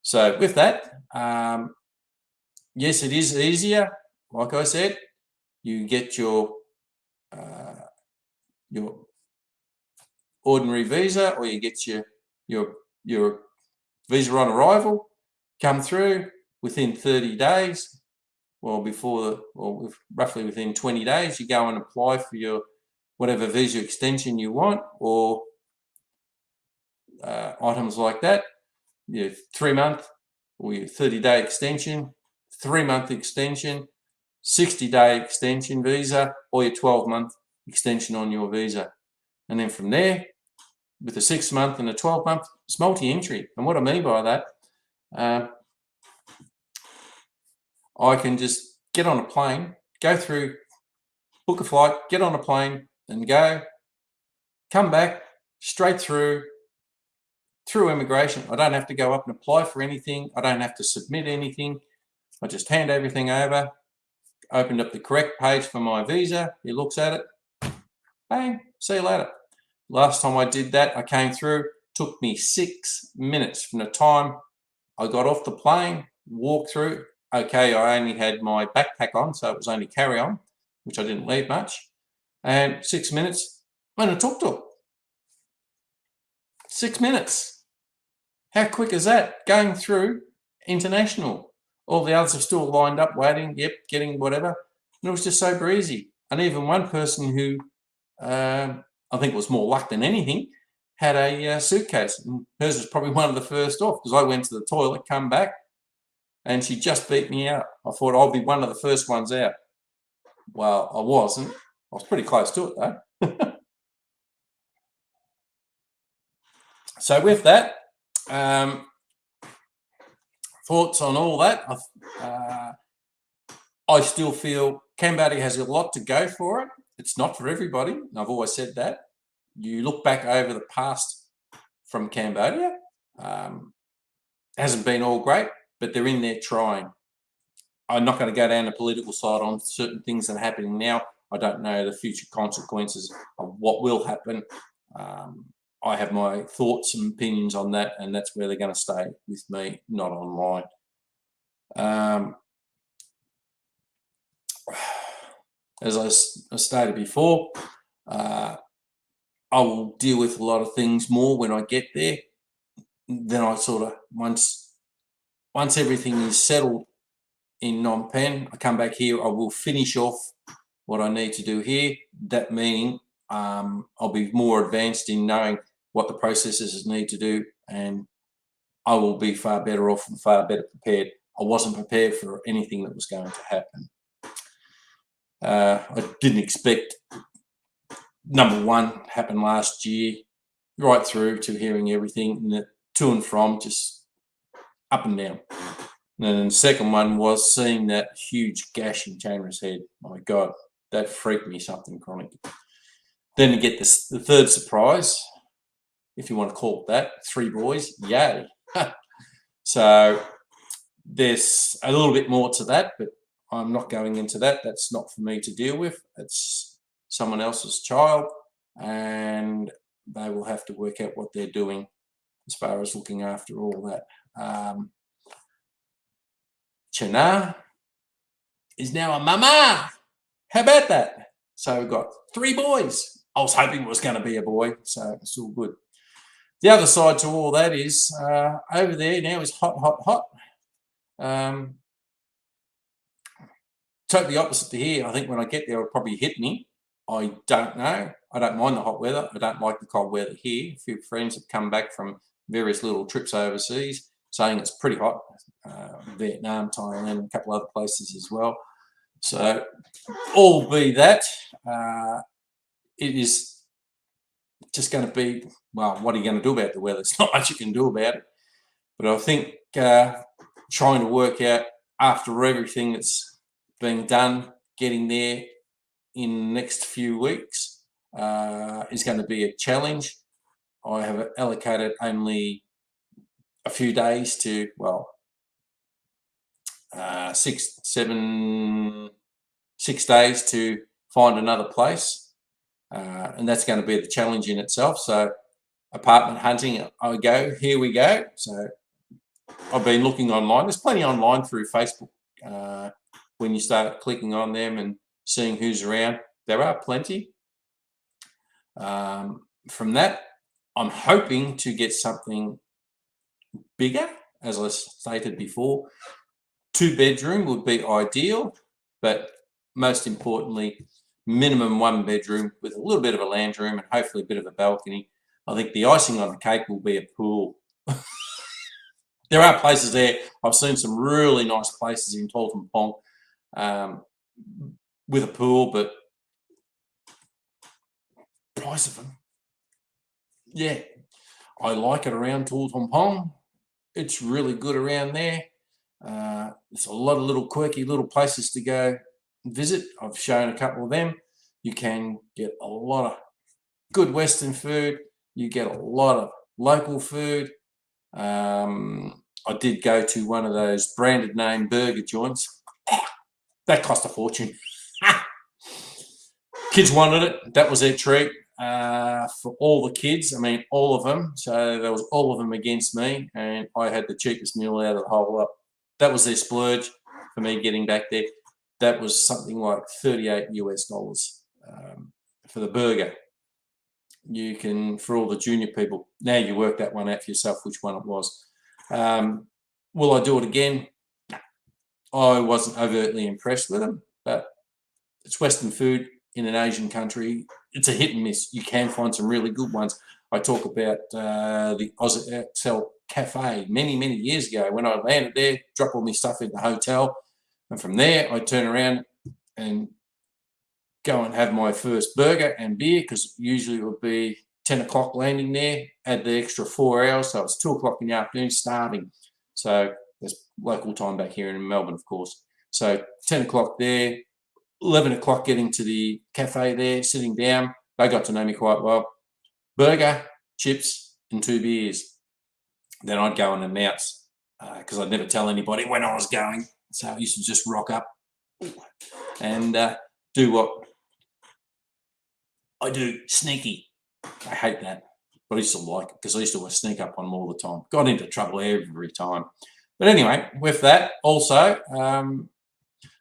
So with that, yes, it is easier. Like I said, you get your ordinary visa, or you get your visa on arrival, come through within 30 days. Well, roughly within 20 days, you go and apply for your whatever visa extension you want, or items like that. Your 3-month or your 30-day extension, 3-month extension, 60-day extension visa, or your 12-month extension on your visa. And then from there, with a 6-month and a 12-month, it's multi-entry. And what I mean by that, I can just get on a plane, go through, book a flight, get on a plane and go, come back, straight through immigration. I don't have to go up and apply for anything. I don't have to submit anything. I just hand everything over, opened up the correct page for my visa. He looks at it, bang, see you later. Last time I did that, I came through, took me 6 minutes from the time I got off the plane, walked through. Okay, I only had my backpack on, so it was only carry-on, which I didn't leave much. And 6 minutes, I'm in a tuk-tuk. 6 minutes. How quick is that? Going through international. All the others are still lined up, waiting, yep, getting whatever. And it was just so breezy. And even one person who, I think it was more luck than anything, had a suitcase. And hers was probably one of the first off, because I went to the toilet, come back, and she just beat me out. I thought I'll be one of the first ones out. Well, I wasn't. I was pretty close to it, though. So with that, thoughts on all that. I still feel Cambodia has a lot to go for it. It's not for everybody. I've always said that. You look back over the past from Cambodia, hasn't been all great, but they're in there trying. I'm not going to go down the political side on certain things that are happening now. I don't know the future consequences of what will happen. I have my thoughts and opinions on that, and that's where they're going to stay with me, not online. As I stated before, I will deal with a lot of things more when I get there. Then I sort of, once everything is settled in Phnom Penh, I come back here, I will finish off what I need to do here. That meaning I'll be more advanced in knowing what the processes need to do, and I will be far better off and far better prepared. I wasn't prepared for anything that was going to happen. I didn't expect number one happened last year, right through to hearing everything, and the to and from, just up and down. And then the second one was seeing that huge gash in Chandler's head. My God, that freaked me something chronic. Then to get the third surprise, if you want to call it that, 3 boys, yay. So there's a little bit more to that, but I'm not going into that. That's not for me to deal with. It's someone else's child, and they will have to work out what they're doing as far as looking after all that. Chana is now a mama. How about that? So we've got 3 boys. I was hoping it was going to be a boy, so it's all good. The other side to all that is over there now is hot, hot, hot. Totally opposite to here. I think when I get there, it'll probably hit me. I don't know. I don't mind the hot weather. I don't like the cold weather here. A few friends have come back from various little trips overseas saying it's pretty hot. Vietnam, Thailand, and a couple other places as well. So, all be that, it is just going to be, well, what are you going to do about the weather? There's not much you can do about it. But I think trying to work out after everything that's being done, getting there in the next few weeks is going to be a challenge. I have allocated only a few days to, well, 6 days to find another place. and that's going to be the challenge in itself. So apartment hunting, here we go. So I've been looking online. There's plenty online through Facebook. When you start clicking on them and seeing who's around, there are plenty. From that, I'm hoping to get something bigger, as I stated before. 2-bedroom would be ideal, but most importantly, minimum 1-bedroom with a little bit of a lounge room and hopefully a bit of a balcony. I think the icing on the cake will be a pool. There are places there. I've seen some really nice places in Tawton with a pool, but price of them, yeah, I like it around Tawton. It's really good around there. There's a lot of little quirky little places to go visit. I've shown a couple of them. You can get a lot of good Western food. You get a lot of local food. I did go to one of those branded name burger joints. That cost a fortune. Kids wanted it. That was their treat for all the kids. I mean, all of them. So there was all of them against me, and I had the cheapest meal out of the whole lot. That was their splurge for me getting back there. That was something like $38 US for the burger. You can, for all the junior people, now you work that one out for yourself, which one it was. Will I do it again? No. I wasn't overtly impressed with them, but it's Western food in an Asian country. It's a hit and miss. You can find some really good ones. I talk about the Excel Cafe many years ago when I landed there, drop all my stuff in the hotel, and from there I turn around and go and have my first burger and beer, because usually it would be 10 o'clock landing there, add the extra 4 hours, so it's 2 o'clock in the afternoon, starving. So there's local time back here in Melbourne, of course. So 10 o'clock there, 11 o'clock getting to the cafe there, sitting down. They got to know me quite well. Burger, chips, and 2 beers. Then I'd go and announce, because I'd never tell anybody when I was going. So I used to just rock up and do what I do, sneaky. I hate that, but I used to like it because I used to sneak up on them all the time. Got into trouble every time. But anyway, with that, also,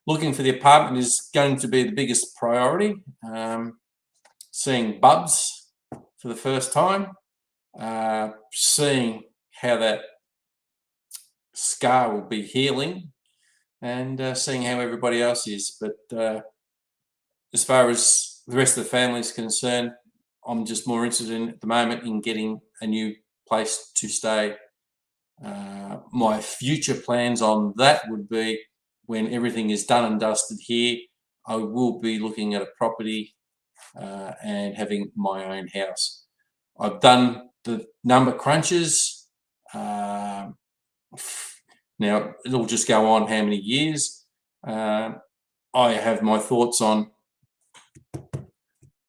looking for the apartment is going to be the biggest priority. Seeing Bubs for the first time, seeing how that scar will be healing, and seeing how everybody else is. But as far as the rest of the family is concerned, I'm just more interested in, at the moment, in getting a new place to stay. My future plans on that would be, when everything is done and dusted here, I will be looking at a property and having my own house. I've done the number crunches. Now it'll just go on how many years. I have my thoughts on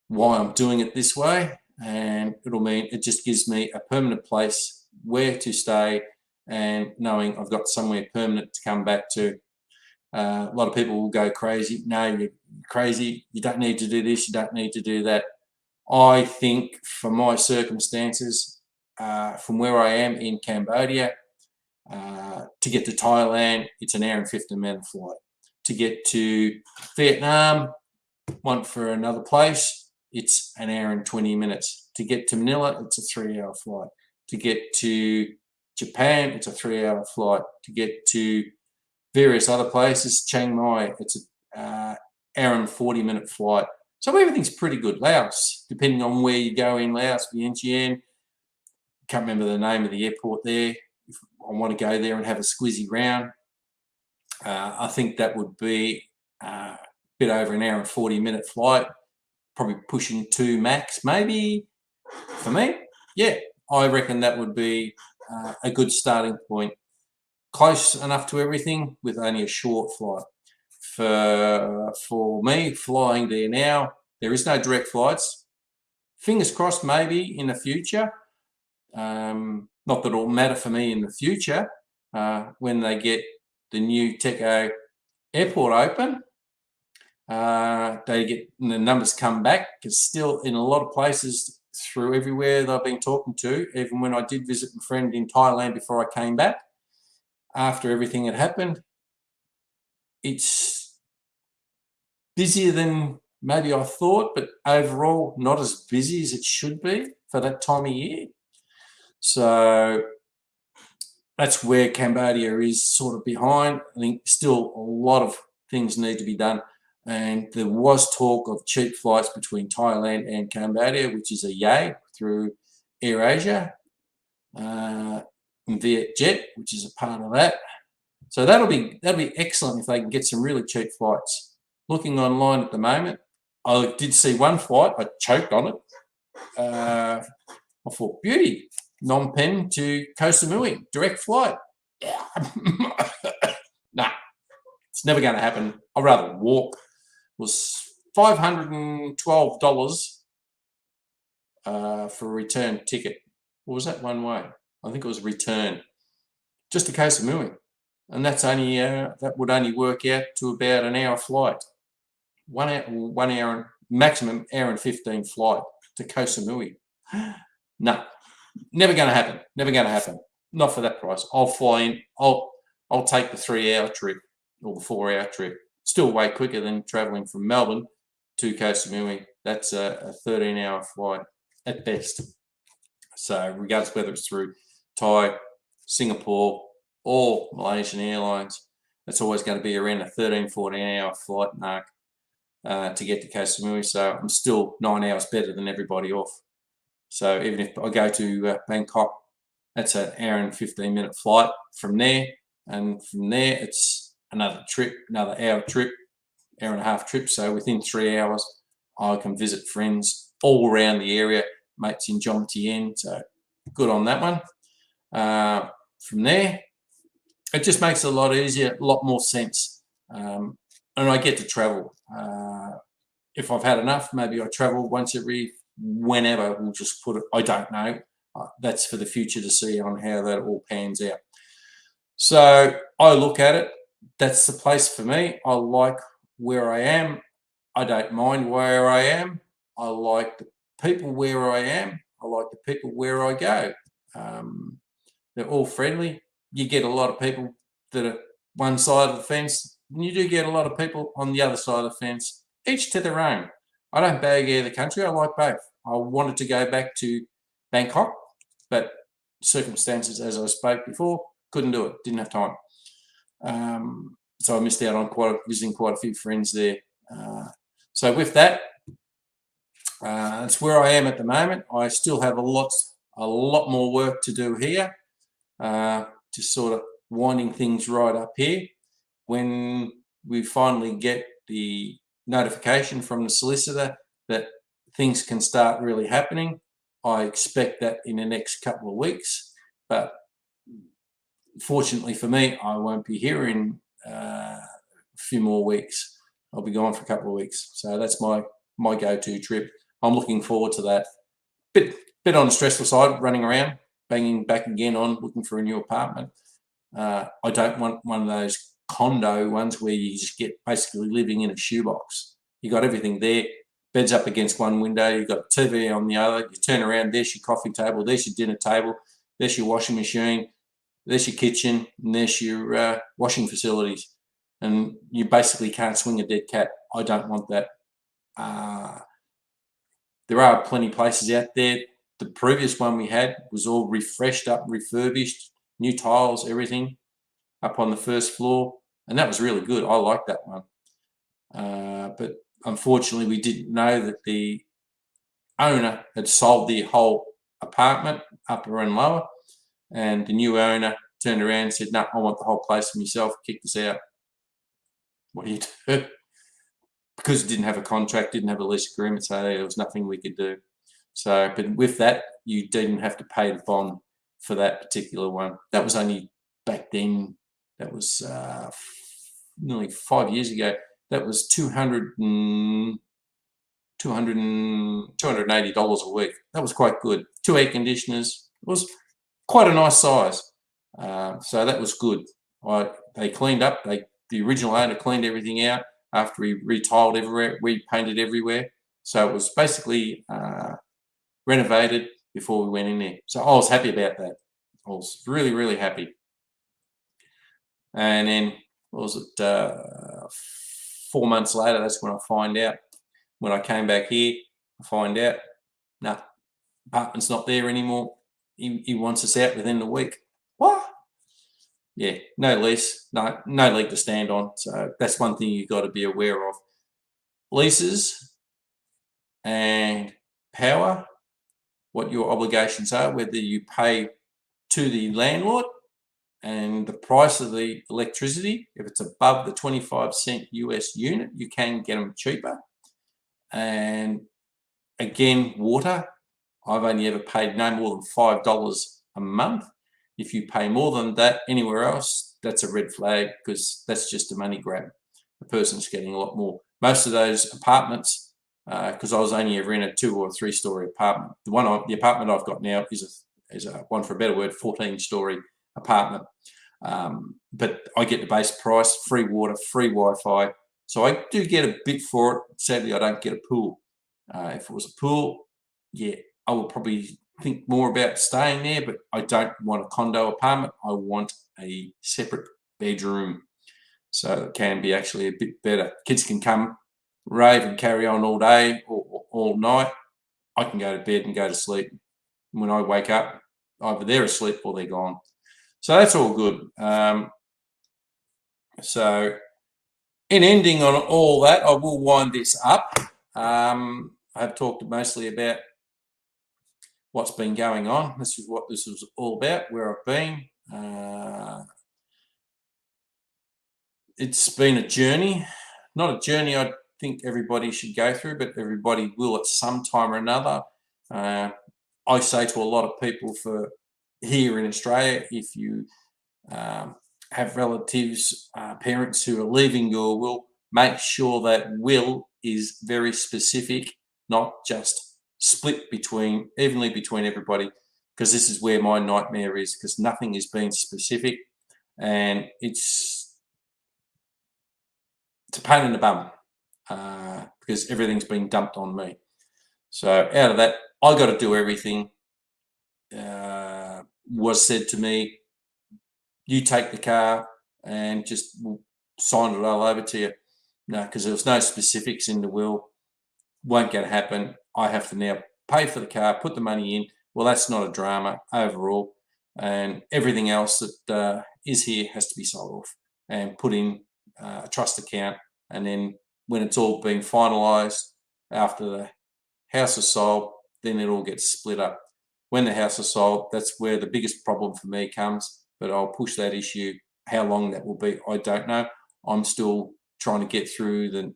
why I'm doing it this way, and it'll mean it just gives me a permanent place where to stay, and knowing I've got somewhere permanent to come back to. A lot of people will go crazy. No, you're crazy. You don't need to do this. You don't need to do that. I think for my circumstances, from where I am in Cambodia, to get to Thailand, it's an hour and 15-minute flight. To get to Vietnam, one for another place, it's an hour and 20 minutes. To get to Manila, it's a 3-hour flight. To get to Japan, it's a 3-hour flight. To get to various other places, Chiang Mai, it's an hour and 40-minute flight. So everything's pretty good. Laos, depending on where you go in Laos, Vientiane, can't remember the name of the airport there. If I want to go there and have a squizzy round, I think that would be a bit over an hour and 40-minute flight, probably pushing 2 max, maybe. For me, yeah, I reckon that would be a good starting point. Close enough to everything with only a short flight. For me, flying there now, there is no direct flights. Fingers crossed, maybe in the future. Not that it'll matter for me in the future when they get the new Techo airport open. they get the numbers come back, because still in a lot of places through everywhere that I've been talking to, even when I did visit my friend in Thailand before I came back, after everything had happened, it's busier than maybe I thought, but overall not as busy as it should be for that time of year. So that's where Cambodia is sort of behind. I think still a lot of things need to be done. And there was talk of cheap flights between Thailand and Cambodia, which is a yay, through AirAsia, and Vietjet, which is a part of that. So that'll be excellent if they can get some really cheap flights. Looking online at the moment, I did see one flight. I choked on it. I thought, beauty, Phnom Penh to Koh Samui, direct flight. Nah, it's never going to happen. I'd rather walk. It was $512 for a return ticket. Or was that one way? I think it was return, just to Koh Samui. And that's only that would only work out to about an hour flight. 1 hour, maximum hour and 15 flight to Koh Samui. No, never going to happen. Never going to happen. Not for that price. I'll fly in. I'll take the 3-hour trip or the 4-hour trip. Still way quicker than travelling from Melbourne to Koh Samui. That's a 13-hour flight at best. So regardless whether it's through Thai, Singapore, or Malaysian Airlines, it's always going to be around a 13-14-hour flight mark to get to Koh Samui. So I'm still 9 hours better than everybody off. So even if I go to Bangkok, that's an hour and 15-minute flight from there. And from there, it's another trip, another hour trip, hour and a half trip. So within 3 hours, I can visit friends all around the area, mates in Jomtien. So good on that one. From there, it just makes it a lot easier, a lot more sense. And I get to travel. If I've had enough, maybe I travel once every whenever. We'll just put it, I don't know. That's for the future to see on how that all pans out. So I look at it. That's the place for me. I like where I am. I don't mind where I am. I like the people where I am. I like the people where I go. They're all friendly. You get a lot of people that are one side of the fence, and you do get a lot of people on the other side of the fence, each to their own. I don't bag either country. I like both. I wanted to go back to Bangkok, but circumstances, as I spoke before, couldn't do it. Didn't have time. So I missed out on visiting quite a few friends there. So with that, that's where I am at the moment. I still have a lot more work to do here, just sort of winding things right up here. When we finally get the notification from the solicitor that things can start really happening, I expect that in the next couple of weeks. But fortunately for me, I won't be here in a few more weeks. I'll be gone for a couple of weeks. So that's my go-to trip. I'm looking forward to that. Bit on the stressful side, running around, banging back again on, looking for a new apartment. I don't want one of those condo ones where you just get basically living in a shoebox. You got everything there, bed's up against one window, you've got a TV on the other, you turn around, there's your coffee table, there's your dinner table, there's your washing machine, there's your kitchen, and there's your washing facilities. And you basically can't swing a dead cat. I don't want that. There are plenty of places out there. The previous one we had was all refreshed up, refurbished, new tiles, everything up on the first floor. And that was really good. I liked that one. But unfortunately, we didn't know that the owner had sold the whole apartment, upper and lower. And the new owner turned around and said, no, I want the whole place for myself, kicked us out. What do you do? Because it didn't have a contract, didn't have a lease agreement, so there was nothing we could do. So, but with that, you didn't have to pay the bond for that particular one. That was only back then. That was nearly 5 years ago. That was $280 a week. That was quite good. 2 air conditioners. It was quite a nice size. So that was good. They cleaned up. The original owner cleaned everything out. after we retiled everywhere, repainted everywhere. So it was basically renovated before we went in there. So I was happy about that. I was really, really happy. And then, what was it, 4 months later, that's when I find out, when I came back here, I find out, no, apartment's not there anymore. He wants us out within the week. What? Yeah, no lease, no leg to stand on. So that's one thing you've got to be aware of. Leases and power, what your obligations are, whether you pay to the landlord, and the price of the electricity. If it's above the 25-cent US unit, you can get them cheaper. And again, water, I've only ever paid no more than $5 a month. If you pay more than that anywhere else, that's a red flag, because that's just a money grab. The person's getting a lot more. Most of those apartments, because I was only ever in a 2 or 3 story apartment. The apartment I've got now is a one for a better word, 14-story apartment. But I get the base price, free water, free Wi-Fi. So I do get a bit for it. Sadly, I don't get a pool. If it was a pool, yeah, I would probably think more about staying there, but I don't want a condo apartment. I want a separate bedroom, so it can be actually a bit better. Kids can come, rave and carry on all day or all night. I can go to bed and go to sleep. When I wake up, either they're asleep or they're gone. So that's all good. So in ending on all that, I will wind this up. I've talked mostly about what's been going on. This is what this was all about, where I've been. It's been a journey, not a journey I think everybody should go through, but everybody will at some time or another. I say to a lot of people for here in Australia, if you have relatives, parents who are leaving your will, make sure that will is very specific, not just split evenly between everybody, because this is where my nightmare is, because nothing is being specific, and it's a pain in the bum, because everything's been dumped on me. So out of that, I got to do everything. Was said to me, you take the car and just sign it all over to you. No, because there was no specifics in the will. Won't going to happen. I have to now pay for the car, put the money in. Well, that's not a drama overall. And everything else that is here has to be sold off and put in a trust account. And then when it's all been finalised, after the house is sold, then it all gets split up. When the house is sold, that's where the biggest problem for me comes. But I'll push that issue. How long that will be, I don't know. I'm still trying to get through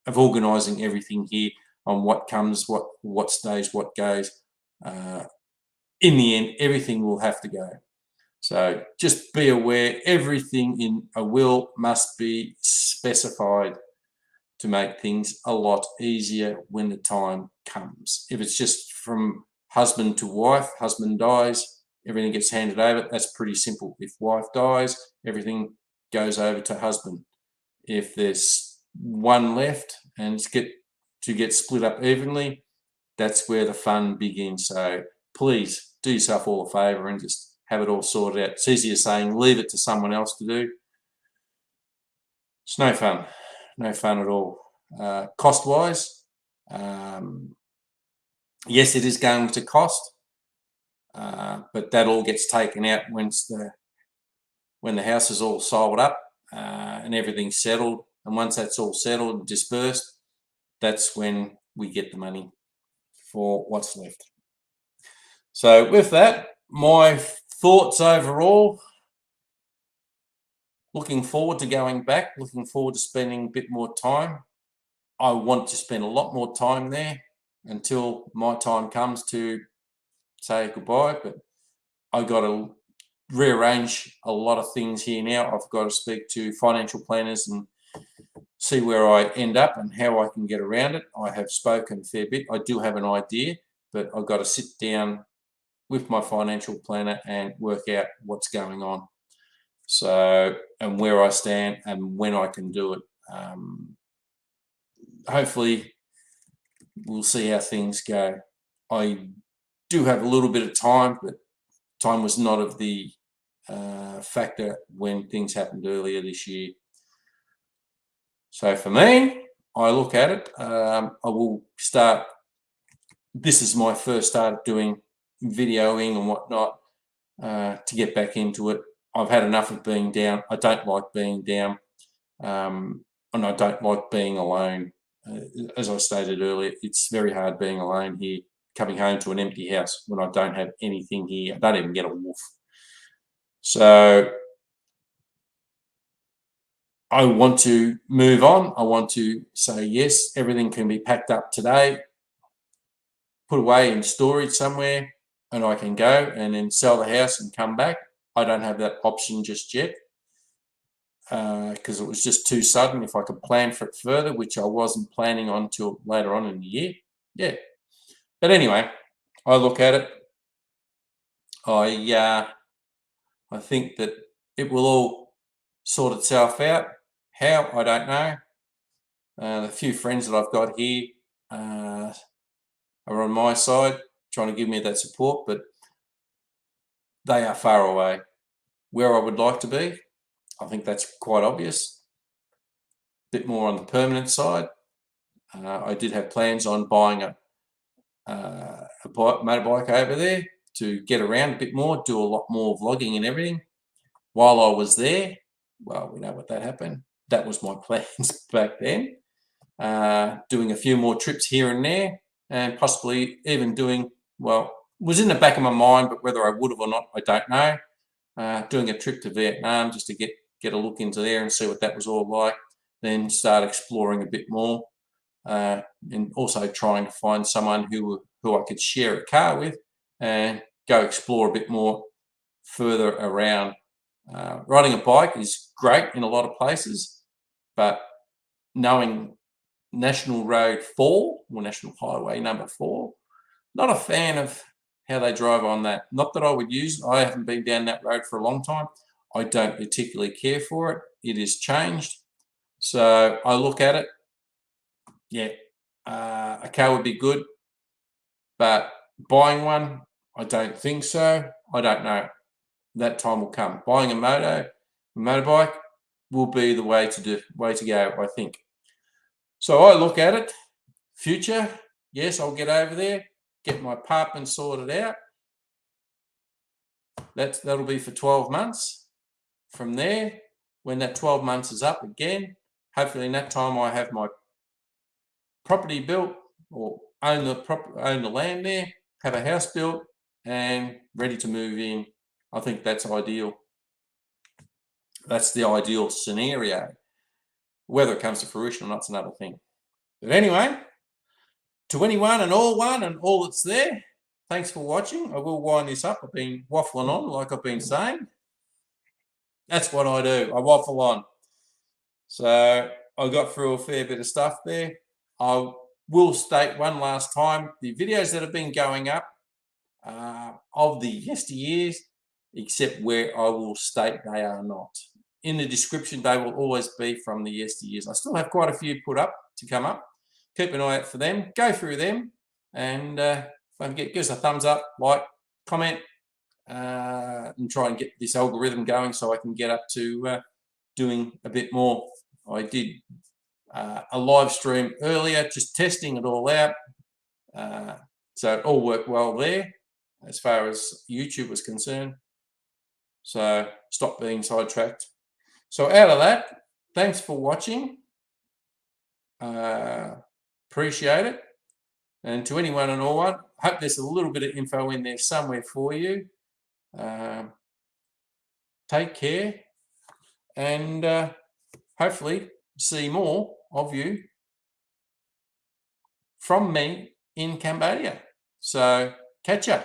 of organising everything here on what comes, what stays, what goes. In the end, everything will have to go. So just be aware, everything in a will must be specified to make things a lot easier when the time comes. If it's just from husband to wife, husband dies, everything gets handed over, that's pretty simple. If wife dies, everything goes over to husband. If there's one left and it's get split up evenly, that's where the fun begins. So please do yourself all a favour and just have it all sorted out. It's easier saying leave it to someone else to do. It's no fun at all. Cost-wise, yes, it is going to cost, but that all gets taken out when the house is all sold up and everything's settled. And once that's all settled and dispersed, that's when we get the money for what's left. So with that, my thoughts overall, looking forward to going back, looking forward to spending a bit more time. I want to spend a lot more time there until my time comes to say goodbye, but I've got to rearrange a lot of things here now. I've got to speak to financial planners and see where I end up and how I can get around it. I have spoken a fair bit. I do have an idea, but I've got to sit down with my financial planner and work out what's going on. So, and where I stand and when I can do it. hopefully we'll see how things go. I do have a little bit of time, but time was not of the factor when things happened earlier this year. So for me, I look at it, I will start, this is my first start doing videoing and whatnot, to get back into it. I've had enough of being down. I don't like being down, and I don't like being alone. As I stated earlier, it's very hard being alone here, coming home to an empty house when I don't have anything here. I don't even get a wolf. So I want to move on. I want to say, yes, everything can be packed up today, put away in storage somewhere, and I can go and then sell the house and come back. I don't have that option just yet, because it was just too sudden. If I could plan for it further, which I wasn't planning on till later on in the year. Yeah. But anyway, I look at it. I think that it will all sort itself out. How, I don't know. The few friends that I've got here are on my side, trying to give me that support, but they are far away. Where I would like to be, I think that's quite obvious. A bit more on the permanent side. I did have plans on buying a motorbike over there to get around a bit more, do a lot more vlogging and everything. While I was there, well, we know what that happened. That was my plans back then. Doing a few more trips here and there, and possibly even doing, well, it was in the back of my mind, but whether I would have or not, I don't know. Doing a trip to Vietnam just to get a look into there and see what that was all like, then start exploring a bit more, and also trying to find someone who I could share a car with and go explore a bit more further around. Riding a bike is great in a lot of places, but knowing National Road 4 or National Highway number 4, not a fan of how they drive on that. Not that I would use, I haven't been down that road for a long time. I don't particularly care for it. It is changed. So I look at it, yeah, a car would be good, but buying one, I don't think so. I don't know. That time will come. Buying a motorbike will be the way to go, I think. So I look at it, future, yes, I'll get over there, get my apartment sorted out. That'll be for 12 months. From there, when that 12 months is up again, hopefully in that time I have my property built or own the land there, have a house built and ready to move in. I think that's ideal. That's the ideal scenario. Whether it comes to fruition or not, it's another thing. But anyway, to anyone and all that's there, thanks for watching. I will wind this up. I've been waffling on like I've been saying. That's what I do. I waffle on. So I got through a fair bit of stuff there. I will state one last time, the videos that have been going up of the yesteryears, except where I will state they are not. In the description, they will always be from the yesteryears. I still have quite a few put up to come up. Keep an eye out for them. Go through them, and if I can give us a thumbs up, like, comment, and try and get this algorithm going so I can get up to doing a bit more. I did a live stream earlier, just testing it all out. So it all worked well there as far as YouTube was concerned. So stop being sidetracked. So out of that, thanks for watching. Appreciate it. And to anyone and all one, hope there's a little bit of info in there somewhere for you. Take care, and hopefully see more of you from me in Cambodia. So, catch ya.